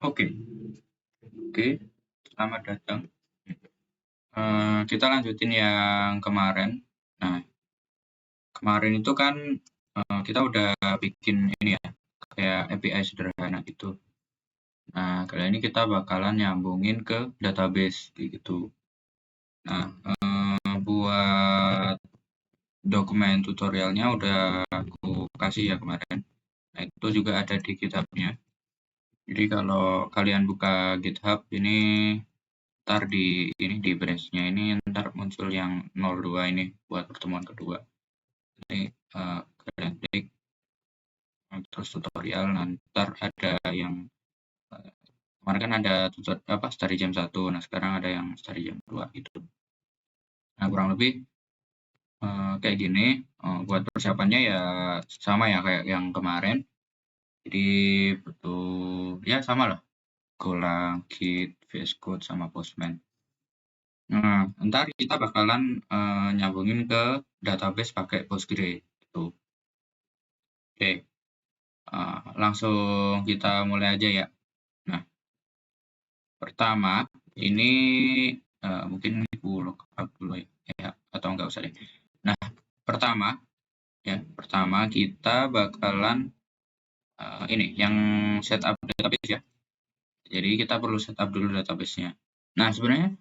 Oke, oke, selamat datang. Kita lanjutin yang kemarin. Nah, kemarin itu kan kita udah bikin ini ya, kayak API sederhana gitu. Nah, kali ini kita bakalan nyambungin ke database gitu. Nah, buat dokumen tutorialnya udah aku kasih ya kemarin. Nah, itu juga ada di GitHub-nya. Jadi kalau kalian buka GitHub ini ntar di branch-nya ini ntar muncul yang 02 ini buat pertemuan kedua. Ini kalian klik terus tutorial, ntar ada yang kemarin kan ada study jam 1, nah sekarang ada yang study jam 2 gitu. Nah kurang lebih kayak gini, buat persiapannya ya sama ya kayak yang kemarin. Jadi butuh ya sama lah, Golang, Git, VS Code sama Postman. Nah, ntar kita bakalan nyambungin ke database pakai Postgre gitu. Oke, langsung kita mulai aja ya. Nah, pertama ini mungkin aku login dulu ya, atau nggak usah deh. Nah, pertama kita bakalan ini yang setup database ya. Jadi kita perlu setup dulu database-nya. Nah, sebenarnya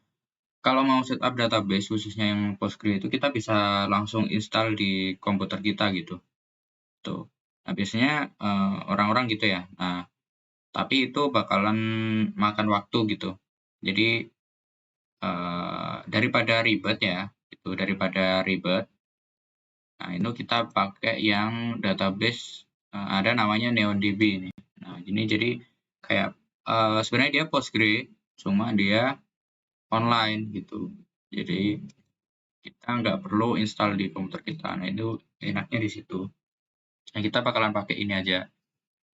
kalau mau setup database khususnya yang Postgre itu kita bisa langsung install di komputer kita gitu. Tuh. Nah, biasanya orang-orang gitu ya. Nah, tapi itu bakalan makan waktu gitu. Jadi daripada ribet ya, nah itu kita pakai yang database ada namanya NeonDB ini. Nah, ini jadi kayak sebenarnya dia Postgre, cuma dia online gitu. Jadi kita nggak perlu install di komputer kita. Nah, itu enaknya di situ. Nah, kita bakalan pakai ini aja.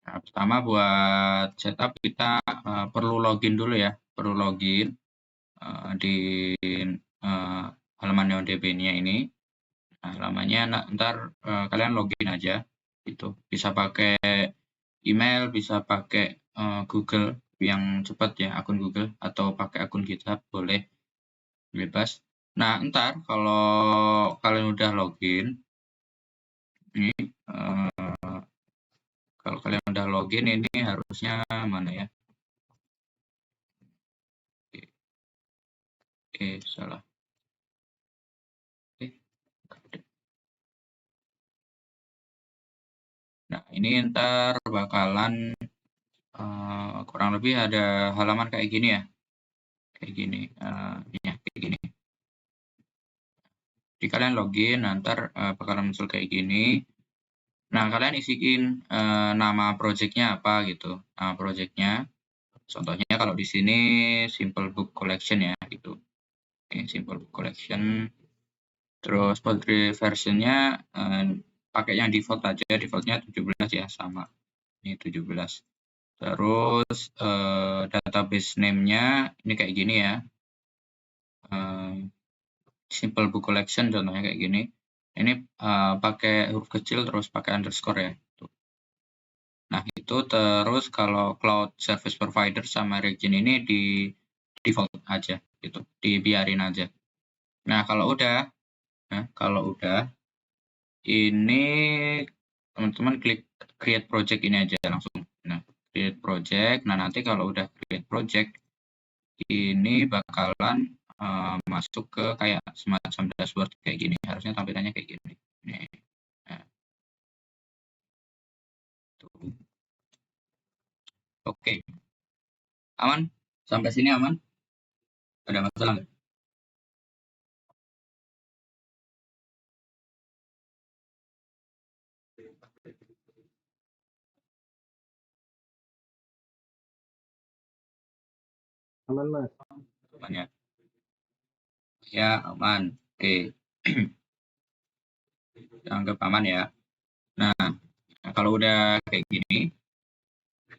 Nah, pertama buat setup kita perlu login dulu ya, perlu login di halaman NeonDB-nya ini. Nah, halamannya ntar kalian login aja gitu. Bisa pakai email, bisa pakai Google yang cepat ya, akun Google atau pakai akun GitHub boleh, bebas. Nah, ntar kalau kalian udah login, ini kalau kalian udah login ini harusnya mana ya? Salah. Nah, ini ntar bakalan kurang lebih ada halaman kayak gini ya. Kayak gini. Ya, kayak gini. Jadi kalian login, ntar bakalan muncul kayak gini. Nah, kalian isiin nama projectnya apa gitu. Nama projectnya, contohnya kalau di sini Simple Book Collection ya gitu. Oke, Simple Book Collection. Terus Postgre versionnya pakai yang default aja, defaultnya 17 ya, sama. Ini 17. Terus database name-nya ini kayak gini ya. Simple Book Collection contohnya kayak gini. Ini pakai huruf kecil terus pakai underscore ya. Nah, itu terus kalau Cloud Service Provider sama region ini di default aja gitu, dibiarin aja. Nah, kalau udah ini teman-teman klik create project ini aja langsung. Nah, create project. Nah, nanti kalau udah create project ini bakalan masuk ke kayak semacam dashboard kayak gini. Harusnya tampilannya kayak gini. Nih. Nah, tuh. Oke. Aman? Sampai sini aman? Ada masalah nggak? Aman, Mas. Aman ya? Ya, aman. Oke. Anggap aman ya. Nah, kalau udah kayak gini,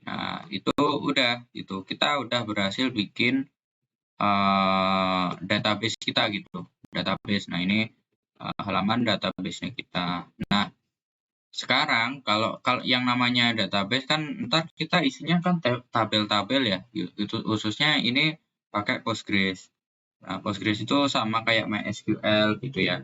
nah itu udah gitu. Kita udah berhasil bikin database kita gitu. Database. Nah, ini halaman database-nya kita. Nah, Sekarang kalau yang namanya database kan ntar kita isinya kan tabel-tabel ya, itu khususnya ini pakai Postgres. Nah, Postgres itu sama kayak MySQL gitu ya.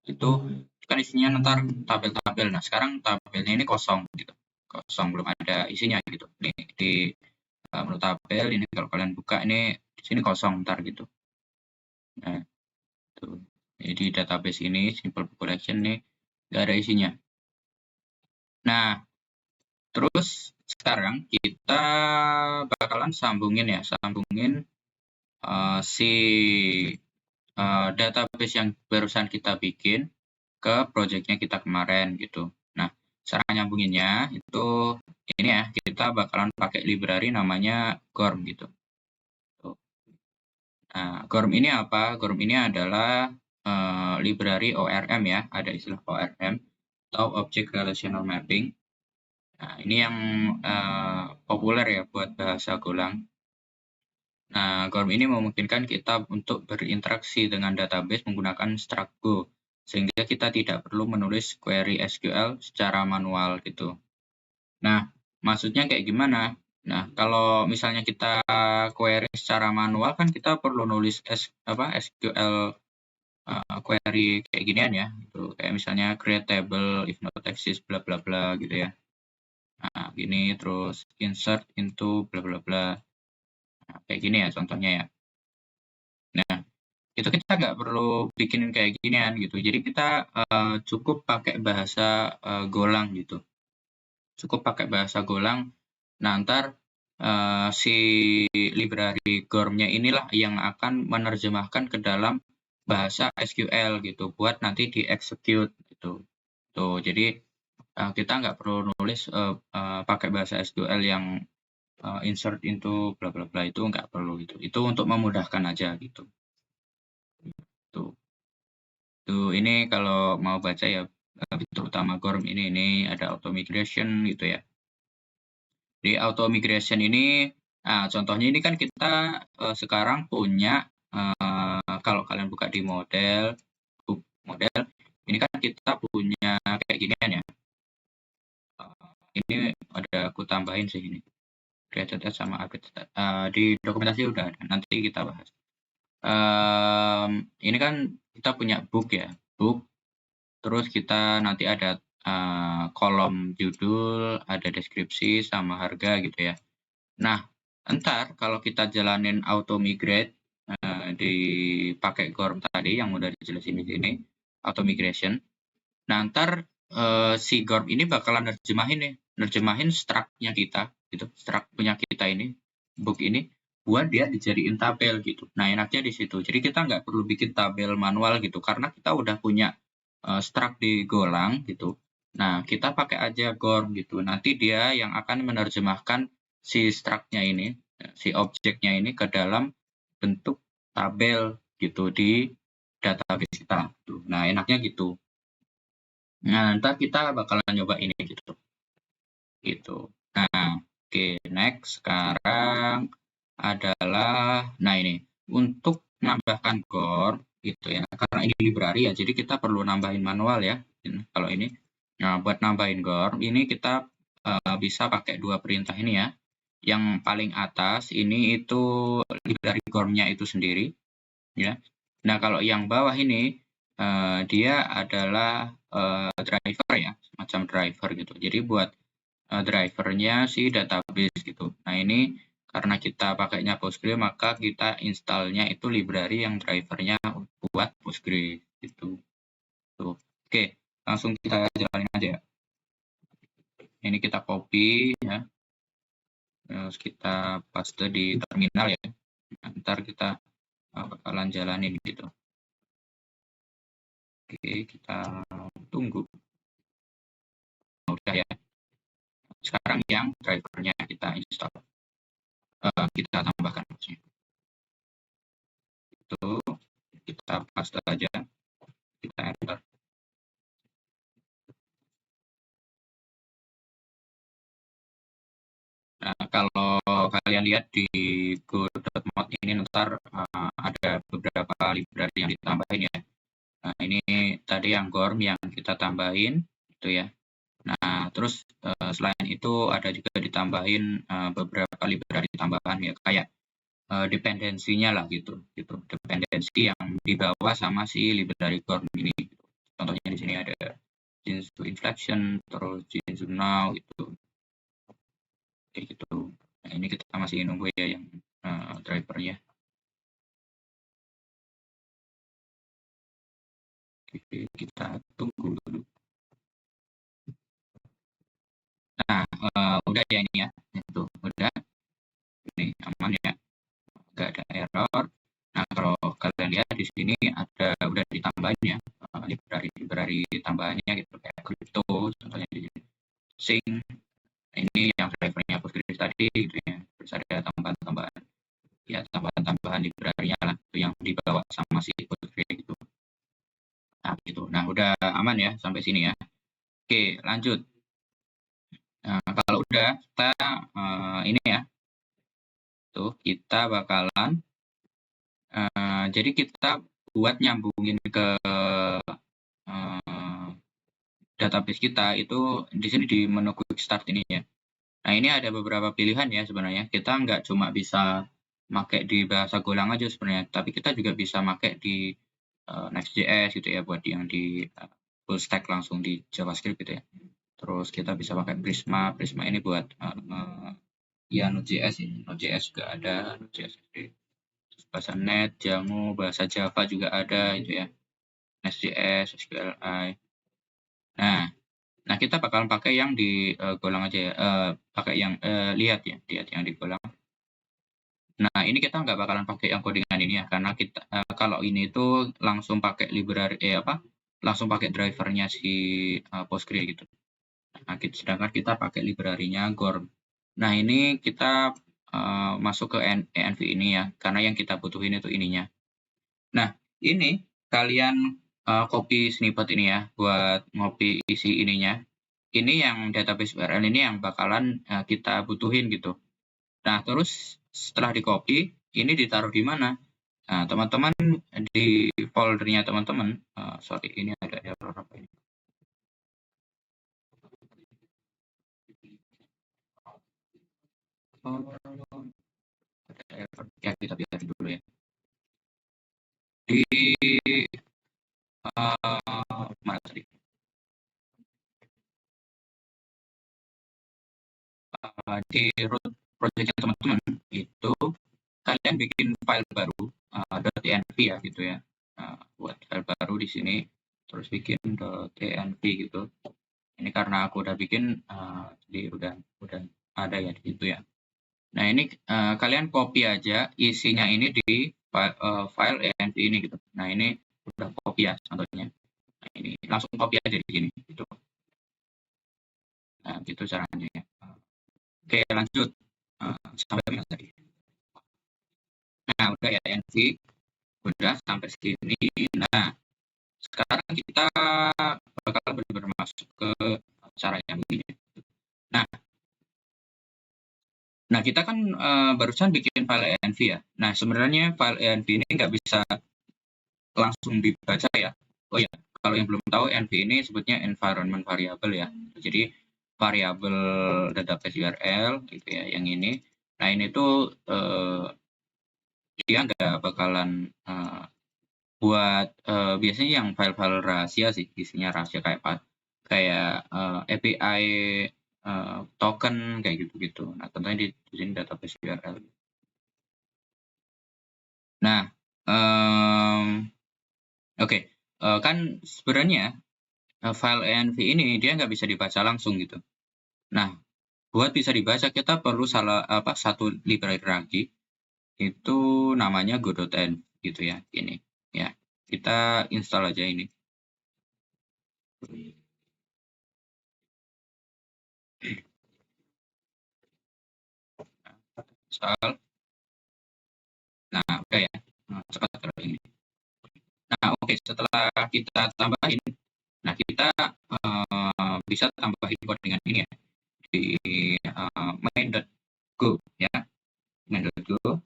Itu kan isinya ntar tabel-tabel. Nah, sekarang tabelnya ini kosong gitu. Kosong, belum ada isinya gitu. Nih, di menurut tabel ini kalau kalian buka ini di sini kosong ntar gitu. Nah, tuh. Jadi database ini simple book collection nih nggak ada isinya. Nah, terus sekarang kita bakalan sambungin si database yang barusan kita bikin ke projectnya kita kemarin gitu. Nah, cara nyambunginnya itu ini ya, kita bakalan pakai library namanya GORM gitu. Nah, GORM ini apa? GORM ini adalah library ORM ya, ada istilah ORM atau Object Relational Mapping. Nah, ini yang populer ya buat bahasa Golang. Nah, GORM ini memungkinkan kita untuk berinteraksi dengan database menggunakan struct Go, sehingga kita tidak perlu menulis query SQL secara manual gitu. Nah, maksudnya kayak gimana? Nah, kalau misalnya kita query secara manual kan kita perlu nulis SQL query kayak ginian ya, gitu. Kayak misalnya create table if not exist bla bla bla gitu ya. Nah, gini terus insert into bla bla bla. Nah, kayak gini ya contohnya ya. Nah, itu kita nggak perlu bikin kayak ginian gitu. Jadi kita cukup pakai bahasa Golang gitu. Cukup pakai bahasa Golang. Nah, ntar si library GORM-nya inilah yang akan menerjemahkan ke dalam bahasa SQL gitu buat nanti di-execute gitu. Tuh, jadi kita nggak perlu nulis pakai bahasa SQL yang insert into bla bla bla itu nggak perlu gitu. Itu untuk memudahkan aja gitu. Tuh. Tuh, ini kalau mau baca ya terutama GORM ini ada auto migration gitu ya. Di auto migration ini, nah contohnya ini kan kita sekarang punya kalau kalian buka di model, ini kan kita punya kayak ginian ya. Ini ada aku tambahin sih ini. Created as sama update di dokumentasi udah ada, nanti kita bahas. Ini kan kita punya book ya, book. Terus kita nanti ada kolom judul, ada deskripsi sama harga gitu ya. Nah, entar kalau kita jalanin auto migrate dipakai GORM tadi yang udah dijelasin di sini, auto migration. Nah, entar si GORM ini bakalan nerjemahin struct-nya kita gitu, struct punya kita ini, book ini buat dia dijadiin tabel gitu. Nah, enaknya di situ. Jadi kita nggak perlu bikin tabel manual gitu karena kita udah punya struct di Golang gitu. Nah, kita pakai aja GORM gitu. Nanti dia yang akan menerjemahkan si struct-nya ini, si objeknya ini ke dalam bentuk tabel gitu di database kita. Nah, enaknya gitu. Nah, ntar kita bakalan nyoba ini gitu. Gitu. Nah, oke, next sekarang adalah nah ini untuk menambahkan GORM gitu ya. Karena ini library ya, jadi kita perlu nambahin manual ya. Kalau ini. Nah, buat nambahin GORM ini kita bisa pakai dua perintah ini ya. Yang paling atas ini itu library GORM-nya itu sendiri ya. Nah, kalau yang bawah ini dia adalah driver ya, semacam driver gitu. Jadi buat drivernya si database gitu. Nah, ini karena kita pakainya Postgres, maka kita installnya itu library yang drivernya buat Postgres gitu. Tuh. Oke, langsung kita jalanin aja ya. Ini kita copy ya. Terus kita paste di terminal ya. Ntar kita bakalan jalanin gitu. Oke, kita tunggu. Udah ya. Sekarang yang drivernya kita install. Kita tambahkan maksudnya. Itu kita paste aja. Kita enter. Nah, kalau kalian lihat di go.mod ini ntar ada beberapa library yang ditambahin ya. Nah, ini tadi yang GORM yang kita tambahin itu ya. Nah, terus selain itu ada juga ditambahin beberapa library tambahan ya, kayak dependensinya lah gitu. Dependensi yang dibawa sama si library Gorm ini. Contohnya di sini ada change to inflection, terus change to now gitu. Kayak gitu. Nah, ini kita masih nunggu ya yang drivernya. Oke, kita tunggu dulu. Nah, udah ya ini ya. Itu udah. Ini aman ya. Nggak ada error. Nah, kalau kalian lihat di sini udah ditambahin ya library tambahannya gitu kayak crypto contohnya di sini. Sync ini yang drivernya Postgres tadi gitu ya. Terus ada tambahan-tambahan ya tambahan-tambahan library-nya lah itu yang dibawa sama si Postgres gitu. Nah, gitu. Nah, udah aman ya sampai sini ya. Oke, lanjut. Nah, kalau udah kita ini ya. Tuh, kita bakalan jadi kita buat nyambungin ke uh, database kita itu di sini di menu quick start ini ya. Nah, ini ada beberapa pilihan ya sebenarnya. Kita nggak cuma bisa pakai di bahasa Golang aja sebenarnya, tapi kita juga bisa pakai di Next.js gitu ya buat yang di full stack langsung di JavaScript gitu ya. Terus kita bisa pakai Prisma. Prisma ini buat ya Node.js ini. Node.js juga ada, Node.js bahasa Net, Django, bahasa Java juga ada itu ya. Next.js, SQLi. Nah, kita bakalan pakai yang di Golang aja ya. Pakai yang lihat yang di Golang. Nah, ini kita nggak bakalan pakai yang codingan ini ya, karena kita kalau ini itu langsung pakai library langsung pakai drivernya si Postgre gitu. Nah, sedangkan kita pakai library-nya Gorm. Nah, ini kita masuk ke env ini ya, karena yang kita butuhin itu ininya. Nah, ini kalian copy snippet ini ya, buat ngopi isi ininya. Ini yang database URL ini yang bakalan kita butuhin gitu. Nah, terus setelah di-copy, ini ditaruh di mana? Nah, teman-teman di foldernya teman-teman, sorry ini ada error apa ini? Oh, ada error. Ya, kita biar dulu ya. Di mana tadi? Di root project teman-teman itu kalian bikin file baru .env ya gitu ya. Buat file baru di sini terus bikin .env gitu. Ini karena aku udah bikin jadi udah ada ya di situ ya. Nah, ini kalian copy aja isinya ini di file env ini gitu. Nah, ini udah copy ya contohnya. Nah, ini langsung copy aja di sini gitu. Nah, gitu caranya ya. Oke, lanjut. Sampai mana tadi? Nah, udah ya env udah sampai sini. Nah, sekarang kita bakal benar-benar masuk ke cara yang begini. Nah, kita kan barusan bikin file env ya. Nah, sebenarnya file env ini nggak bisa langsung dibaca ya. Oh ya, kalau yang belum tahu env ini sebutnya environment variable ya. Jadi variabel database URL gitu ya, yang ini. Nah, ini tuh dia nggak bakalan buat biasanya yang file-file rahasia sih, isinya rahasia kayak API token kayak gitu-gitu. Nah, tentunya di sini database URL. Nah, oke, kan sebenarnya file env ini dia nggak bisa dibaca langsung gitu. Nah, buat bisa dibaca kita perlu satu library lagi, itu namanya go.env gitu ya, ini ya. Kita install aja ini. Install. Nah, udah ya. Nah, cepat kalau ini. Nah, oke, setelah kita tambahin, nah kita bisa tambahin codingan ini ya di main.go ya. Main.go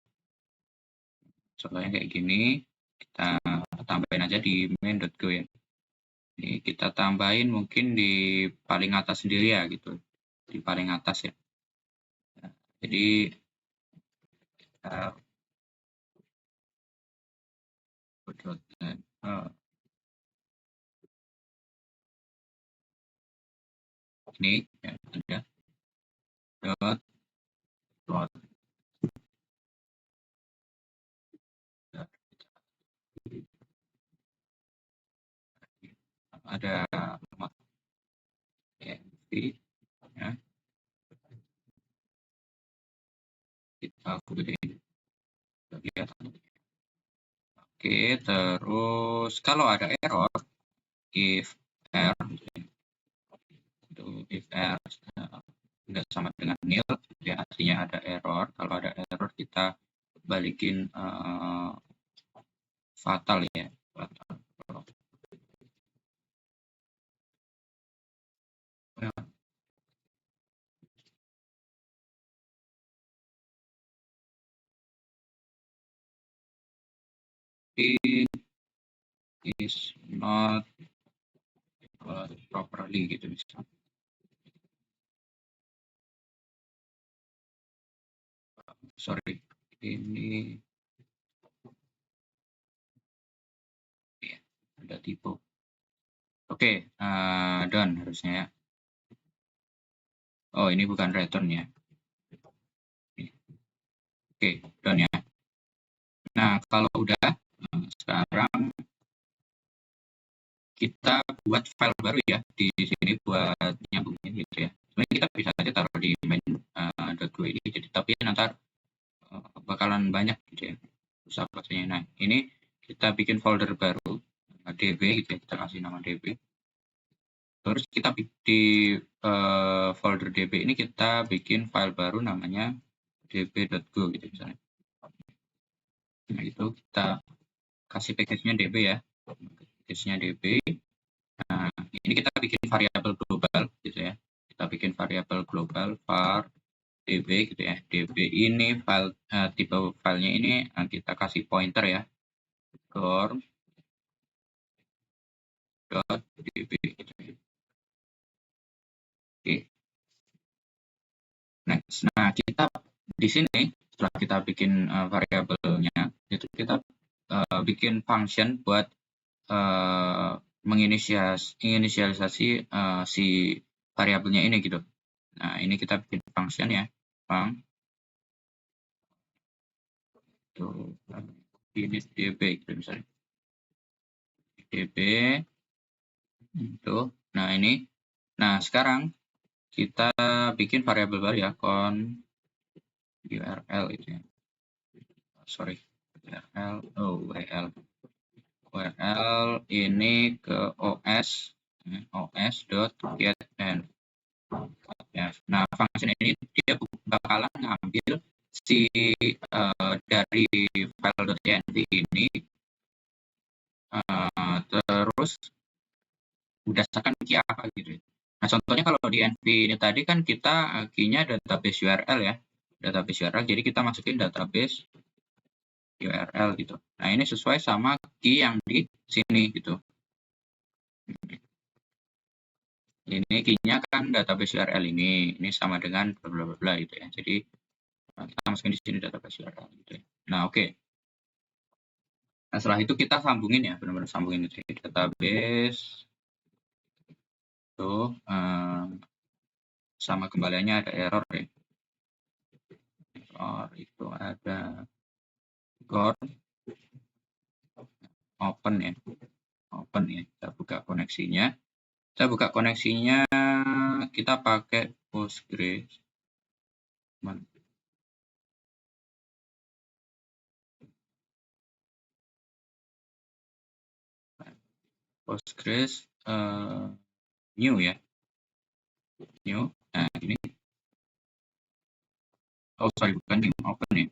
contohnya kayak gini, kita tambahin aja di main.go ya. Ini kita tambahin mungkin di paling atas sendiri ya gitu, di paling atas ya. Nah, jadi uh, ini ya ada dot plot ada env ya, kita gedein lihat. Oke, terus kalau ada error if r itu if r nggak sama dengan nil ya, artinya ada error. Kalau ada error kita balikin fatal ya, fatal. It is not properly gitu misalnya. Sorry, ini ya, ada tipe. Oke, done harusnya ya. Oh, ini bukan return ya. Oke, done ya. Nah, kalau udah, sekarang kita buat file baru ya di sini buat nyambungin gitu ya. Sebenarnya kita bisa aja taruh di main.go ini, jadi tapi nanti bakalan banyak gitu ya susah bacanya. Nah, ini kita bikin folder baru db gitu ya, kita kasih nama db. Terus kita di folder db ini kita bikin file baru namanya db.go gitu misalnya. Nah, itu kita kasih package-nya db ya, package-nya db. Nah, ini kita bikin variabel global gitu ya, kita bikin variabel global var db gitu ya. Db ini file tipe filenya ini kita kasih pointer ya, db gitu ya. Oke, next. Nah, kita di sini setelah kita bikin variabelnya, itu kita bikin function buat menginisialisasi si variabelnya ini gitu. Nah, ini kita bikin function ya, func itu init db gitu misalnya, db itu. Nah, ini. Nah, sekarang kita bikin variabel baru ya, con url itu ya. Sorry, url, url ini ke os.get ya. Nah, function ini dia bakalan ngambil si dari file.env ini, terus berdasarkan key apa gitu. Nah, contohnya kalau di env ini tadi kan kita key-nya database URL ya, database URL. Jadi kita masukin database URL gitu. Nah, ini sesuai sama key yang di sini gitu. Ini key-nya kan database URL ini sama dengan bla bla bla gitu ya. Jadi kita masukin di sini database URL gitu ya. Nah, oke. Nah, setelah itu kita sambungin ya, benar-benar sambungin itu database tuh sama kembaliannya ada error ya. Error itu ada got open ya. Open ya. Kita buka koneksinya. Kita pakai Postgres. Postgres new ya. New. Nah, ini. Oh, sorry, bukan new, open ya.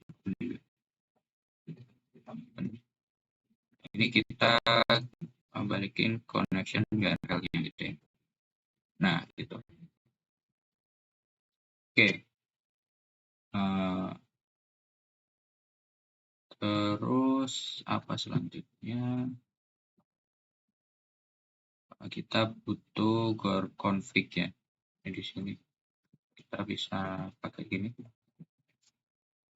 Ini kita balikin connection URL-nya gitu ya. Nah, gitu. Oke. Terus apa selanjutnya? kita butuh gore config ya. Di sini kita bisa pakai gini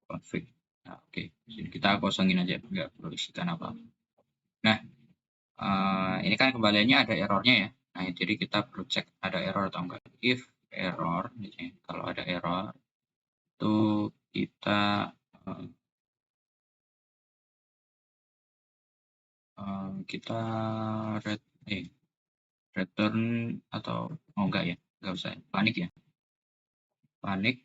config. Nah, oke, sini kita kosongin aja, nggak perlu isikan apa. Nah, ini kan kembaliannya ada errornya ya. Nah, jadi kita perlu cek ada error atau enggak. If error, kalau ada error, itu kita return atau enggak ya, enggak usah panik ya, panik.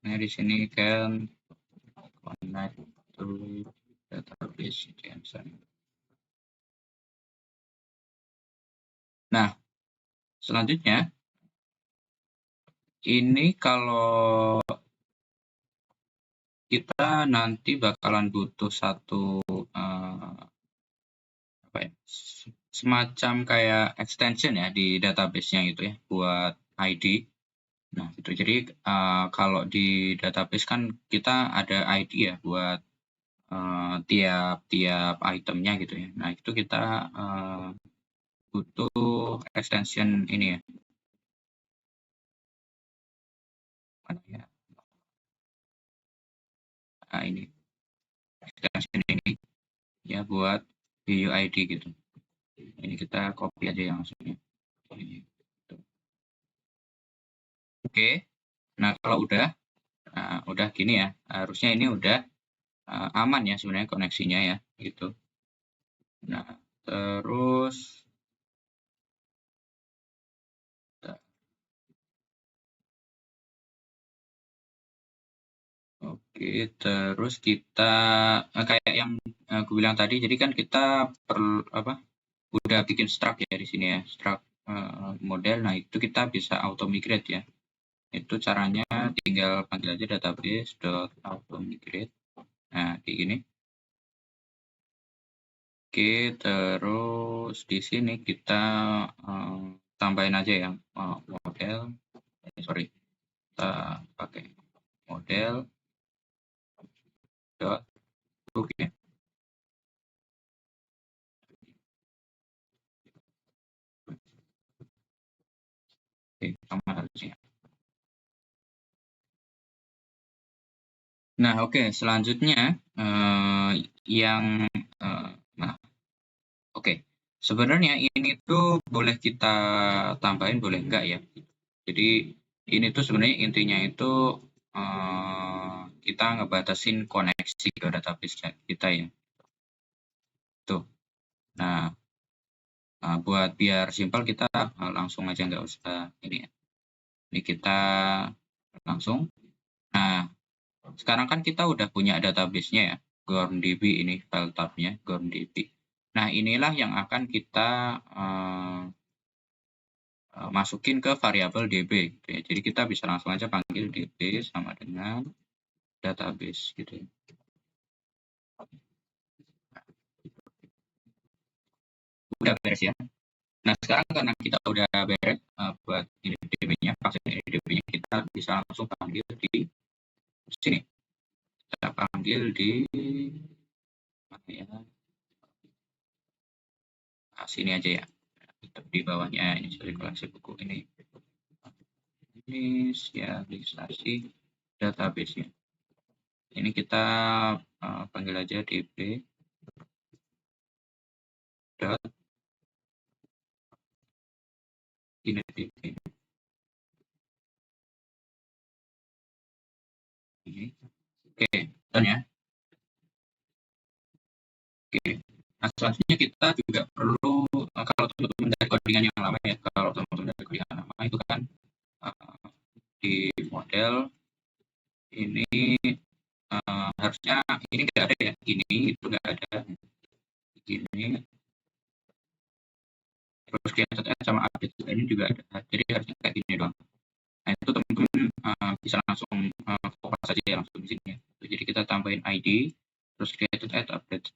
Nah, di sini kan connect to database misalnya. Nah, selanjutnya ini kalau kita nanti bakalan butuh satu apa ya, semacam kayak extension ya di database-nya itu ya buat ID. Nah, itu jadi kalau di database kan kita ada ID ya buat tiap-tiap itemnya gitu ya. Nah, itu kita butuh extension ini ya. Mana ya? Nah, ini extension ini ya buat UUID gitu. Ini kita copy aja yang maksudnya. Oke. Nah, kalau udah gini ya, harusnya ini udah aman ya sebenarnya koneksinya ya, gitu. Nah, terus oke, terus kita kayak yang aku bilang tadi, jadi kan kita perlu udah bikin struct ya di sini ya, struct model. Nah, itu kita bisa auto migrate ya. Itu caranya tinggal panggil aja database.auto migrate. Nah, kayak gini. Oke, terus di sini kita tambahin aja yang model. Sorry, kita pakai model dot book ya. Oke, sama harusnya. Nah, oke, selanjutnya yang nah, oke. Sebenarnya ini tuh boleh kita tambahin, boleh enggak ya. Jadi ini tuh sebenarnya intinya itu kita ngebatasin koneksi ke database kita ya. Tuh. Nah, buat biar simpel kita langsung aja nggak usah ini ya. Ini kita langsung. Nah, sekarang kan kita udah punya database-nya ya, GormDB ini file tab-nya, GormDB. Nah, inilah yang akan kita masukin ke variabel DB gitu ya. Jadi kita bisa langsung aja panggil DB sama dengan database gitu ya. Udah beres ya. Nah, sekarang karena kita udah beres buat DB-nya, vaksin DB-nya, kita bisa langsung panggil di sini. Kita panggil di mana ya? Nah, sini aja ya. Di bawahnya ini koleksi buku ini. Ini sialisasi database-nya. Ini kita panggil aja db dot ini db ini. Oke, dan ya. Oke. Nah, selanjutnya kita juga perlu kalau teman-teman dari codingan yang lama ya, kalau teman-teman dari codingan lama itu kan di model ini harusnya ini nggak ada ya, ini itu nggak ada, gini terus created sama update ini juga ada, jadi harusnya kayak gini doang. Nah, itu teman-teman bisa langsung fokus saja ya, langsung di sini ya. Jadi kita tambahin ID terus created update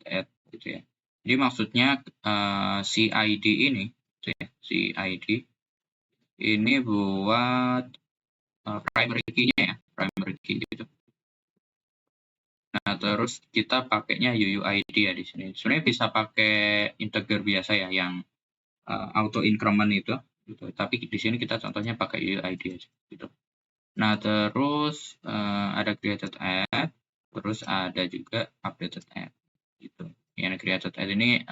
gitu ya. Jadi maksudnya si ID ini gitu ya, si ID ini buat primary key-nya ya, primary key gitu. Nah, terus kita pakainya UUID ya di sini. Sebenarnya bisa pakai integer biasa ya, yang auto increment itu, gitu. Tapi di sini kita contohnya pakai UUID aja, gitu. Nah, terus ada created add, terus ada juga updated add, gitu. Yang created add ini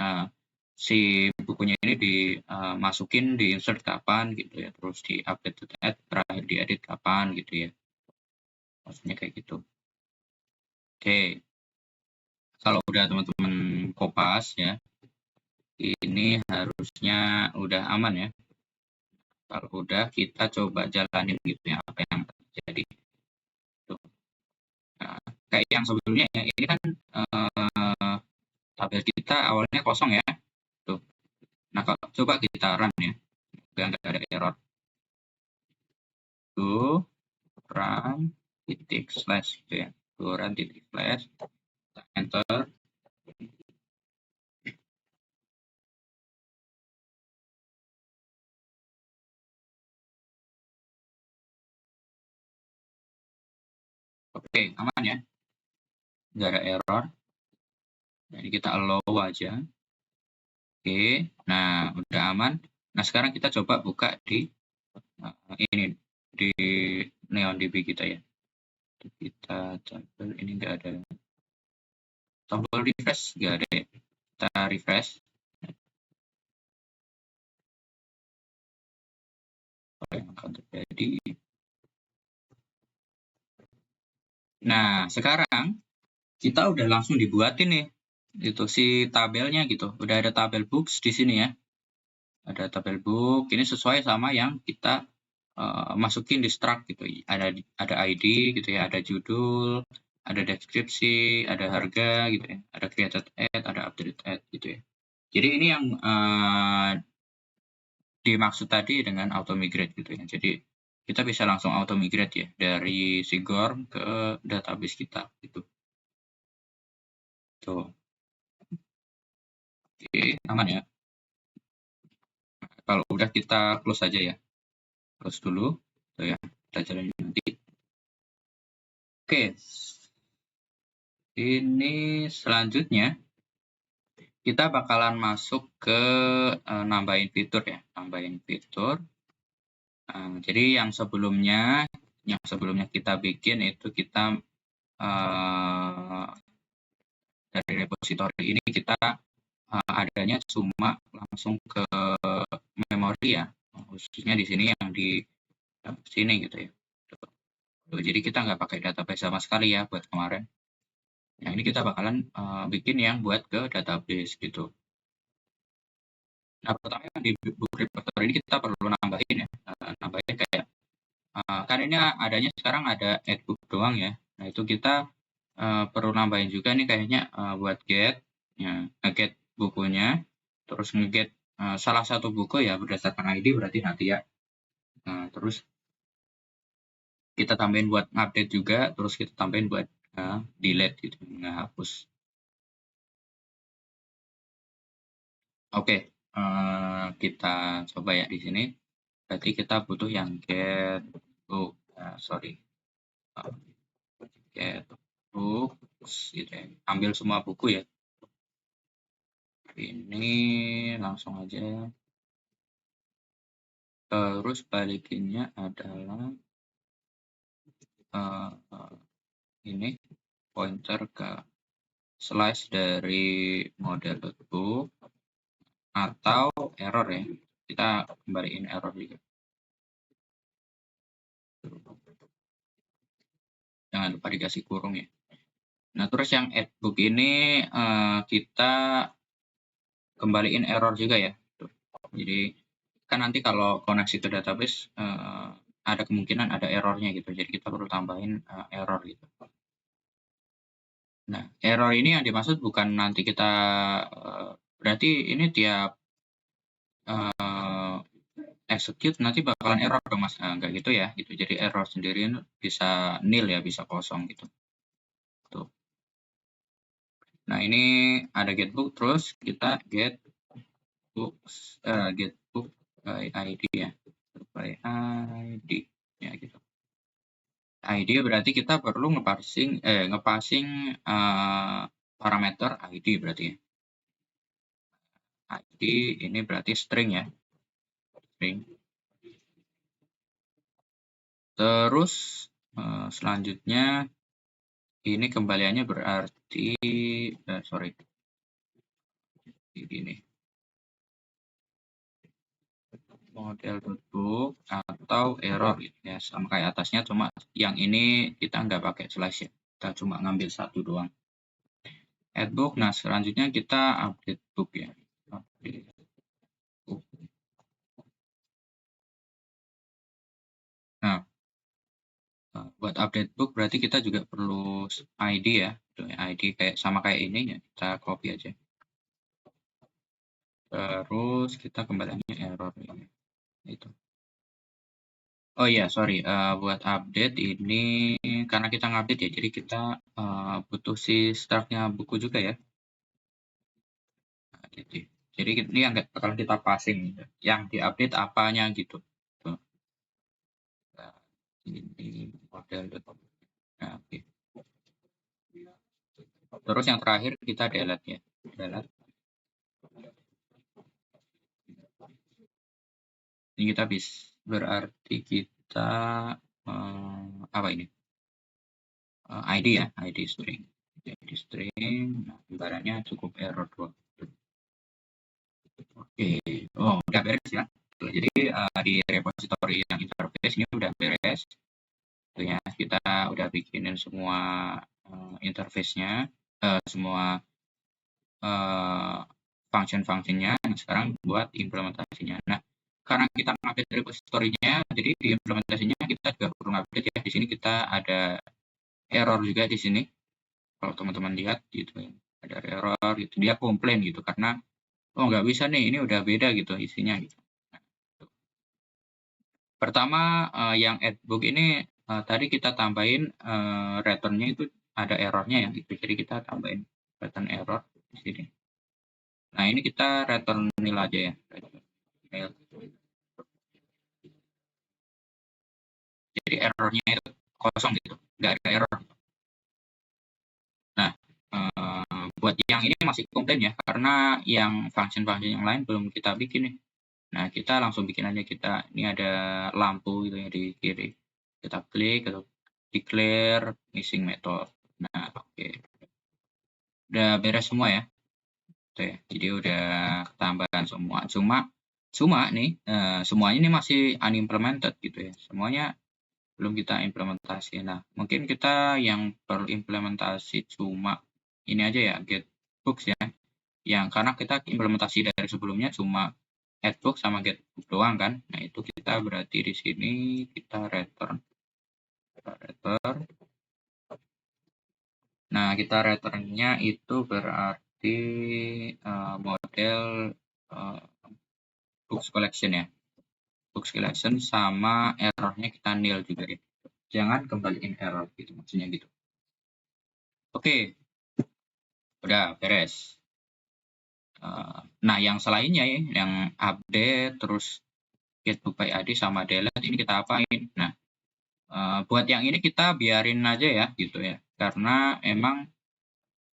si bukunya ini dimasukin, di insert kapan gitu ya, terus di updated add, terakhir diedit kapan gitu ya. Maksudnya kayak gitu. Oke. Kalau udah teman-teman kopas ya, ini harusnya udah aman ya. Kalau udah, kita coba jalanin gitu ya, apa yang terjadi. Tuh. Nah, kayak yang sebelumnya ya, ini kan tabel kita awalnya kosong ya. Tuh. Nah, kalau coba kita run ya, biar nggak ada error. Tuh, run titik slash gitu ya. Tuh, run titik slash, enter. Oke, aman ya. Nggak ada error. Jadi kita allow aja. Oke, nah udah aman. Nah, sekarang kita coba buka di ini, di NeonDB kita ya. Kita tabel ini nggak ada tombol refresh, nggak ada ya. Kita refresh. Apa yang akan terjadi? Nah, sekarang kita udah langsung dibuatin nih itu si tabelnya gitu. Udah ada tabel books di sini ya. Ada tabel book. Ini sesuai sama yang kita masukin di struct gitu. Ada ID gitu ya, ada judul, ada deskripsi, ada harga gitu ya, ada created add, ada updated add gitu ya. Jadi ini yang dimaksud tadi dengan auto migrate gitu ya. Jadi kita bisa langsung auto migrate ya dari Sigorm ke database kita gitu. Tuh. Oke, aman ya. Kalau udah kita close aja ya. Close dulu. Tuh ya, kita jalan nanti. Oke. Ini selanjutnya kita bakalan masuk ke nambahin fitur ya, nambahin fitur. Jadi yang sebelumnya kita bikin itu kita dari repository ini kita adanya cuma langsung ke memori ya, khususnya di sini yang di sini gitu ya. Jadi kita nggak pakai database sama sekali ya buat kemarin. Yang ini kita bakalan bikin yang buat ke database gitu. Nah, pertama yang di book repertoire ini kita perlu nambahin ya, nambahin kayak kan ini adanya sekarang ada add book doang ya. Nah, itu kita perlu nambahin juga nih kayaknya buat get, ya, nge-get bukunya, terus nge-get salah satu buku ya berdasarkan ID berarti nanti ya. Terus kita tambahin buat update juga, terus kita tambahin buat delete gitu, ngehapus. Oke, kita coba ya di sini. Berarti kita butuh yang get book, sorry, get books gitu ya. Ambil semua buku ya. Ini langsung aja. Terus balikinnya adalah ini pointer ke slice dari model book atau error ya. Kita kembaliin error juga. Jangan lupa dikasih kurung ya. Nah, terus yang add book ini kita kembaliin error juga ya. Jadi kan nanti kalau koneksi ke database ada kemungkinan ada errornya gitu. Jadi kita perlu tambahin error gitu. Nah, error ini yang dimaksud bukan nanti kita berarti ini tiap execute nanti bakalan error dong Mas. Enggak gitu ya gitu. Jadi error sendiri bisa nil ya, bisa kosong gitu. Tuh. Nah, ini ada get book, terus kita get book by ID ya. By ID ya gitu. ID berarti kita perlu ngepassing parameter ID berarti ya. ID ini berarti string ya. String. Terus selanjutnya ini kembaliannya berarti sorry. Ini model.book atau error gitu ya, sama kayak atasnya, cuma yang ini kita nggak pakai slash ya, kita cuma ngambil satu doang. Add book. Nah, selanjutnya kita update book ya. Update book. Nah, buat update book berarti kita juga perlu ID ya. ID kayak sama kayak ini ya, kita copy aja. Terus kita kembaliannya error ini. Itu. Oh iya, sorry. Buat update ini karena kita ngupdate ya, jadi kita butuh si startnya buku juga ya. Nah, jadi ini yang bakal kita passing gitu. Yang diupdate apanya gitu. Tuh. Nah, ini model. Nah, oke. Terus yang terakhir kita delete ya. Delete. Ini kita berarti kita apa ini? ID ya, ID string. ID string, nah, gambarannya cukup error 2. Oke, oh udah beres ya. Jadi di repository yang interface ini udah beres. Tentunya kita udah bikinin semua interface-nya, semua function-functionnya. Nah, sekarang buat implementasinya. Nah, karena kita ngupdate repository-nya, jadi di implementasinya kita juga perlu ngupdate ya. Di sini kita ada error juga di sini. Kalau teman-teman lihat gitu ya, ada error gitu. Dia komplain gitu karena oh nggak bisa nih, ini udah beda gitu isinya gitu. Nah, pertama yang addbook ini tadi kita tambahin return-nya itu ada error-nya ya gitu. Jadi kita tambahin return error di sini. Nah, ini kita return nil aja ya. Nil. Jadi error-nya itu kosong gitu, nggak ada error. Nah, buat yang ini masih komplain ya, karena yang function-function yang lain belum kita bikin nih. Nah, kita langsung bikin aja. Ini ada lampu gitu ya di kiri. Kita klik atau declare missing method. Nah, oke. Udah beres semua ya. Oke, jadi udah ketambahan semua. Cuma nih, semuanya ini masih unimplemented gitu ya. Semuanya belum kita implementasi. Nah, mungkin kita yang perlu implementasi cuma ini aja ya, get books ya. Yang karena kita implementasi dari sebelumnya cuma add book sama get book doang kan. Nah, itu kita berarti di sini kita return. Nah, kita returnnya itu berarti model books collection ya. Books collection sama errornya kita nil juga ya. Jangan kembaliin error gitu, maksudnya gitu. Oke, udah beres. Nah, yang selainnya ya, yang update, terus get book by ID sama delete, ini kita apain? Nah, buat yang ini kita biarin aja ya, gitu ya. Karena emang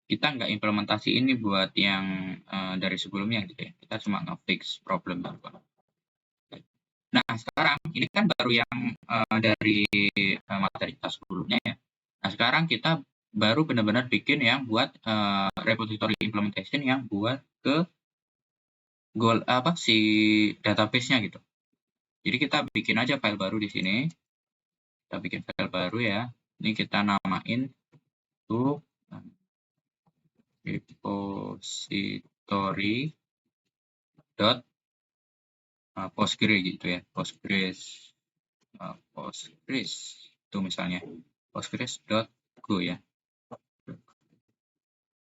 kita nggak implementasi ini buat yang dari sebelumnya gitu ya. Kita cuma nge-fix problem apa. Nah, sekarang ini kan baru yang dari materi kita sebelumnya ya. Nah, sekarang kita baru benar-benar bikin yang buat repository implementation yang buat ke goal apa si database-nya gitu. Jadi kita bikin aja file baru di sini. Kita bikin file baru ya. Ini kita namain tuh repository dot Postgres gitu ya. Postgres itu misalnya postgres.go ya.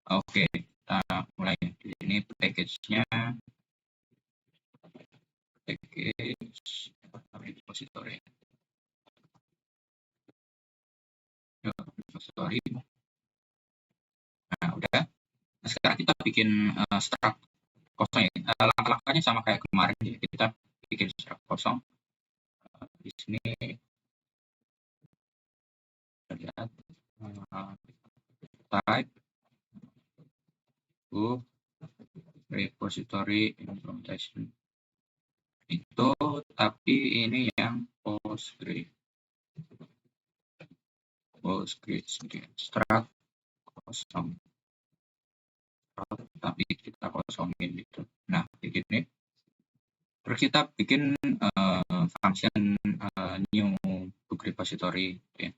Oke, kita mulai. Ini package-nya package repository. Repository. Nah, udah. Nah, sekarang kita bikin struct kosong ya. Langkah-langkahnya sama kayak kemarin ya. Kita bikin struct kosong. Di sini lihat type book repository implementation itu, tapi ini yang Postgres struct kosong, tapi kita kosongin gitu. Nah, begini. Terus kita bikin function new book repository. Okay.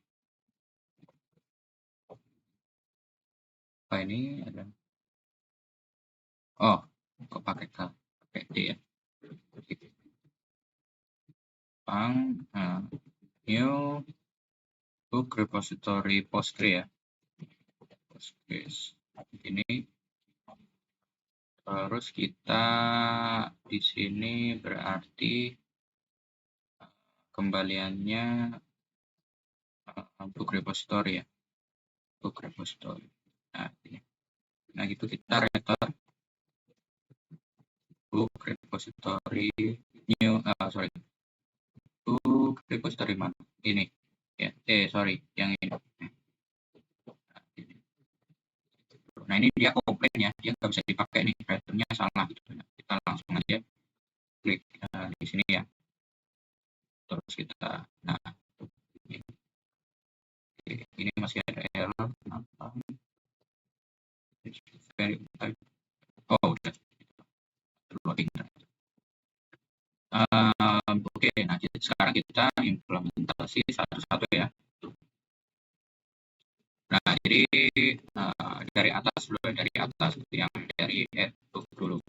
Apa ini ada? Oh, kok pakai D ya? New book repository Postgres ya. Postgres. Ini terus kita di sini berarti kembaliannya book repository ya. Book repository. Nah, ini. Nah, gitu kita return book repository new book repository mana? Ini. Ya, sorry, yang ini. Nah, ini dia komplain ya, dia nggak bisa dipakai nih, returnnya salah gitu. Nah, kita langsung aja klik di sini ya. Terus kita, nah, ini masih ada error. Oh, udah loading. Oke, nah sekarang kita implementasi satu-satu ya. Nah, jadi dari atas dulu, yang dari addbook dulu.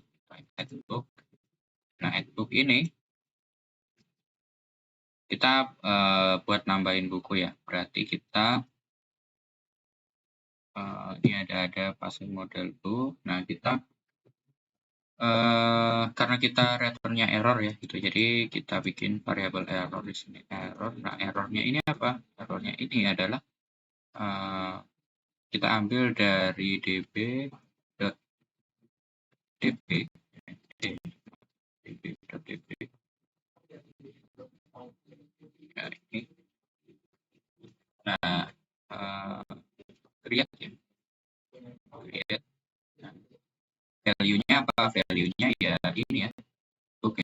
Addbook. Nah, addbook ini kita buat nambahin buku ya. Berarti kita ini ada passing model book. Nah, kita karena kita returnnya error ya gitu, jadi kita bikin variabel error di sini, error. Nah, errornya ini apa? Errornya ini adalah kita ambil dari db.db ya, ini. Nah, create ya, create. Nah, value-nya apa? Value-nya ya ini ya, oke.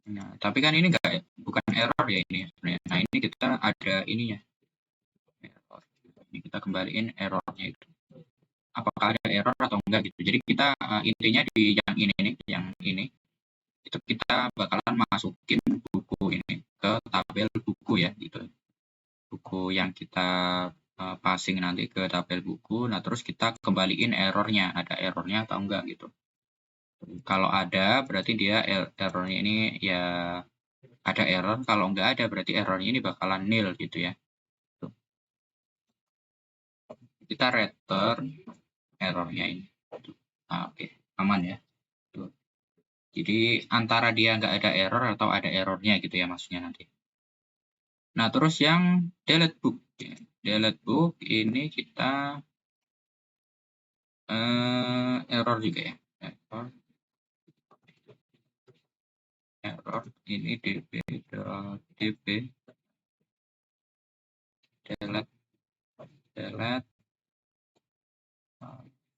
Nah, tapi kan ini bukan error ya ini sebenarnya. Nah, ini kita ada ininya. Error. Ini kita kembaliin errornya itu. Apakah ada error atau enggak gitu. Jadi kita intinya di yang ini nih, yang ini itu kita bakalan masukin buku ini ke tabel buku ya gitu. Buku yang kita passing nanti ke tabel buku. Nah, terus kita kembaliin errornya, ada errornya atau enggak gitu. Kalau ada berarti dia errornya ini ya ada error, kalau enggak ada berarti errornya ini bakalan nil gitu ya. Kita return errornya ini. Nah, oke, aman ya. Tuh. Jadi antara dia nggak ada error atau ada errornya gitu ya maksudnya nanti. Nah, terus yang delete book. Delete book ini kita error juga ya. Error ini db.db delete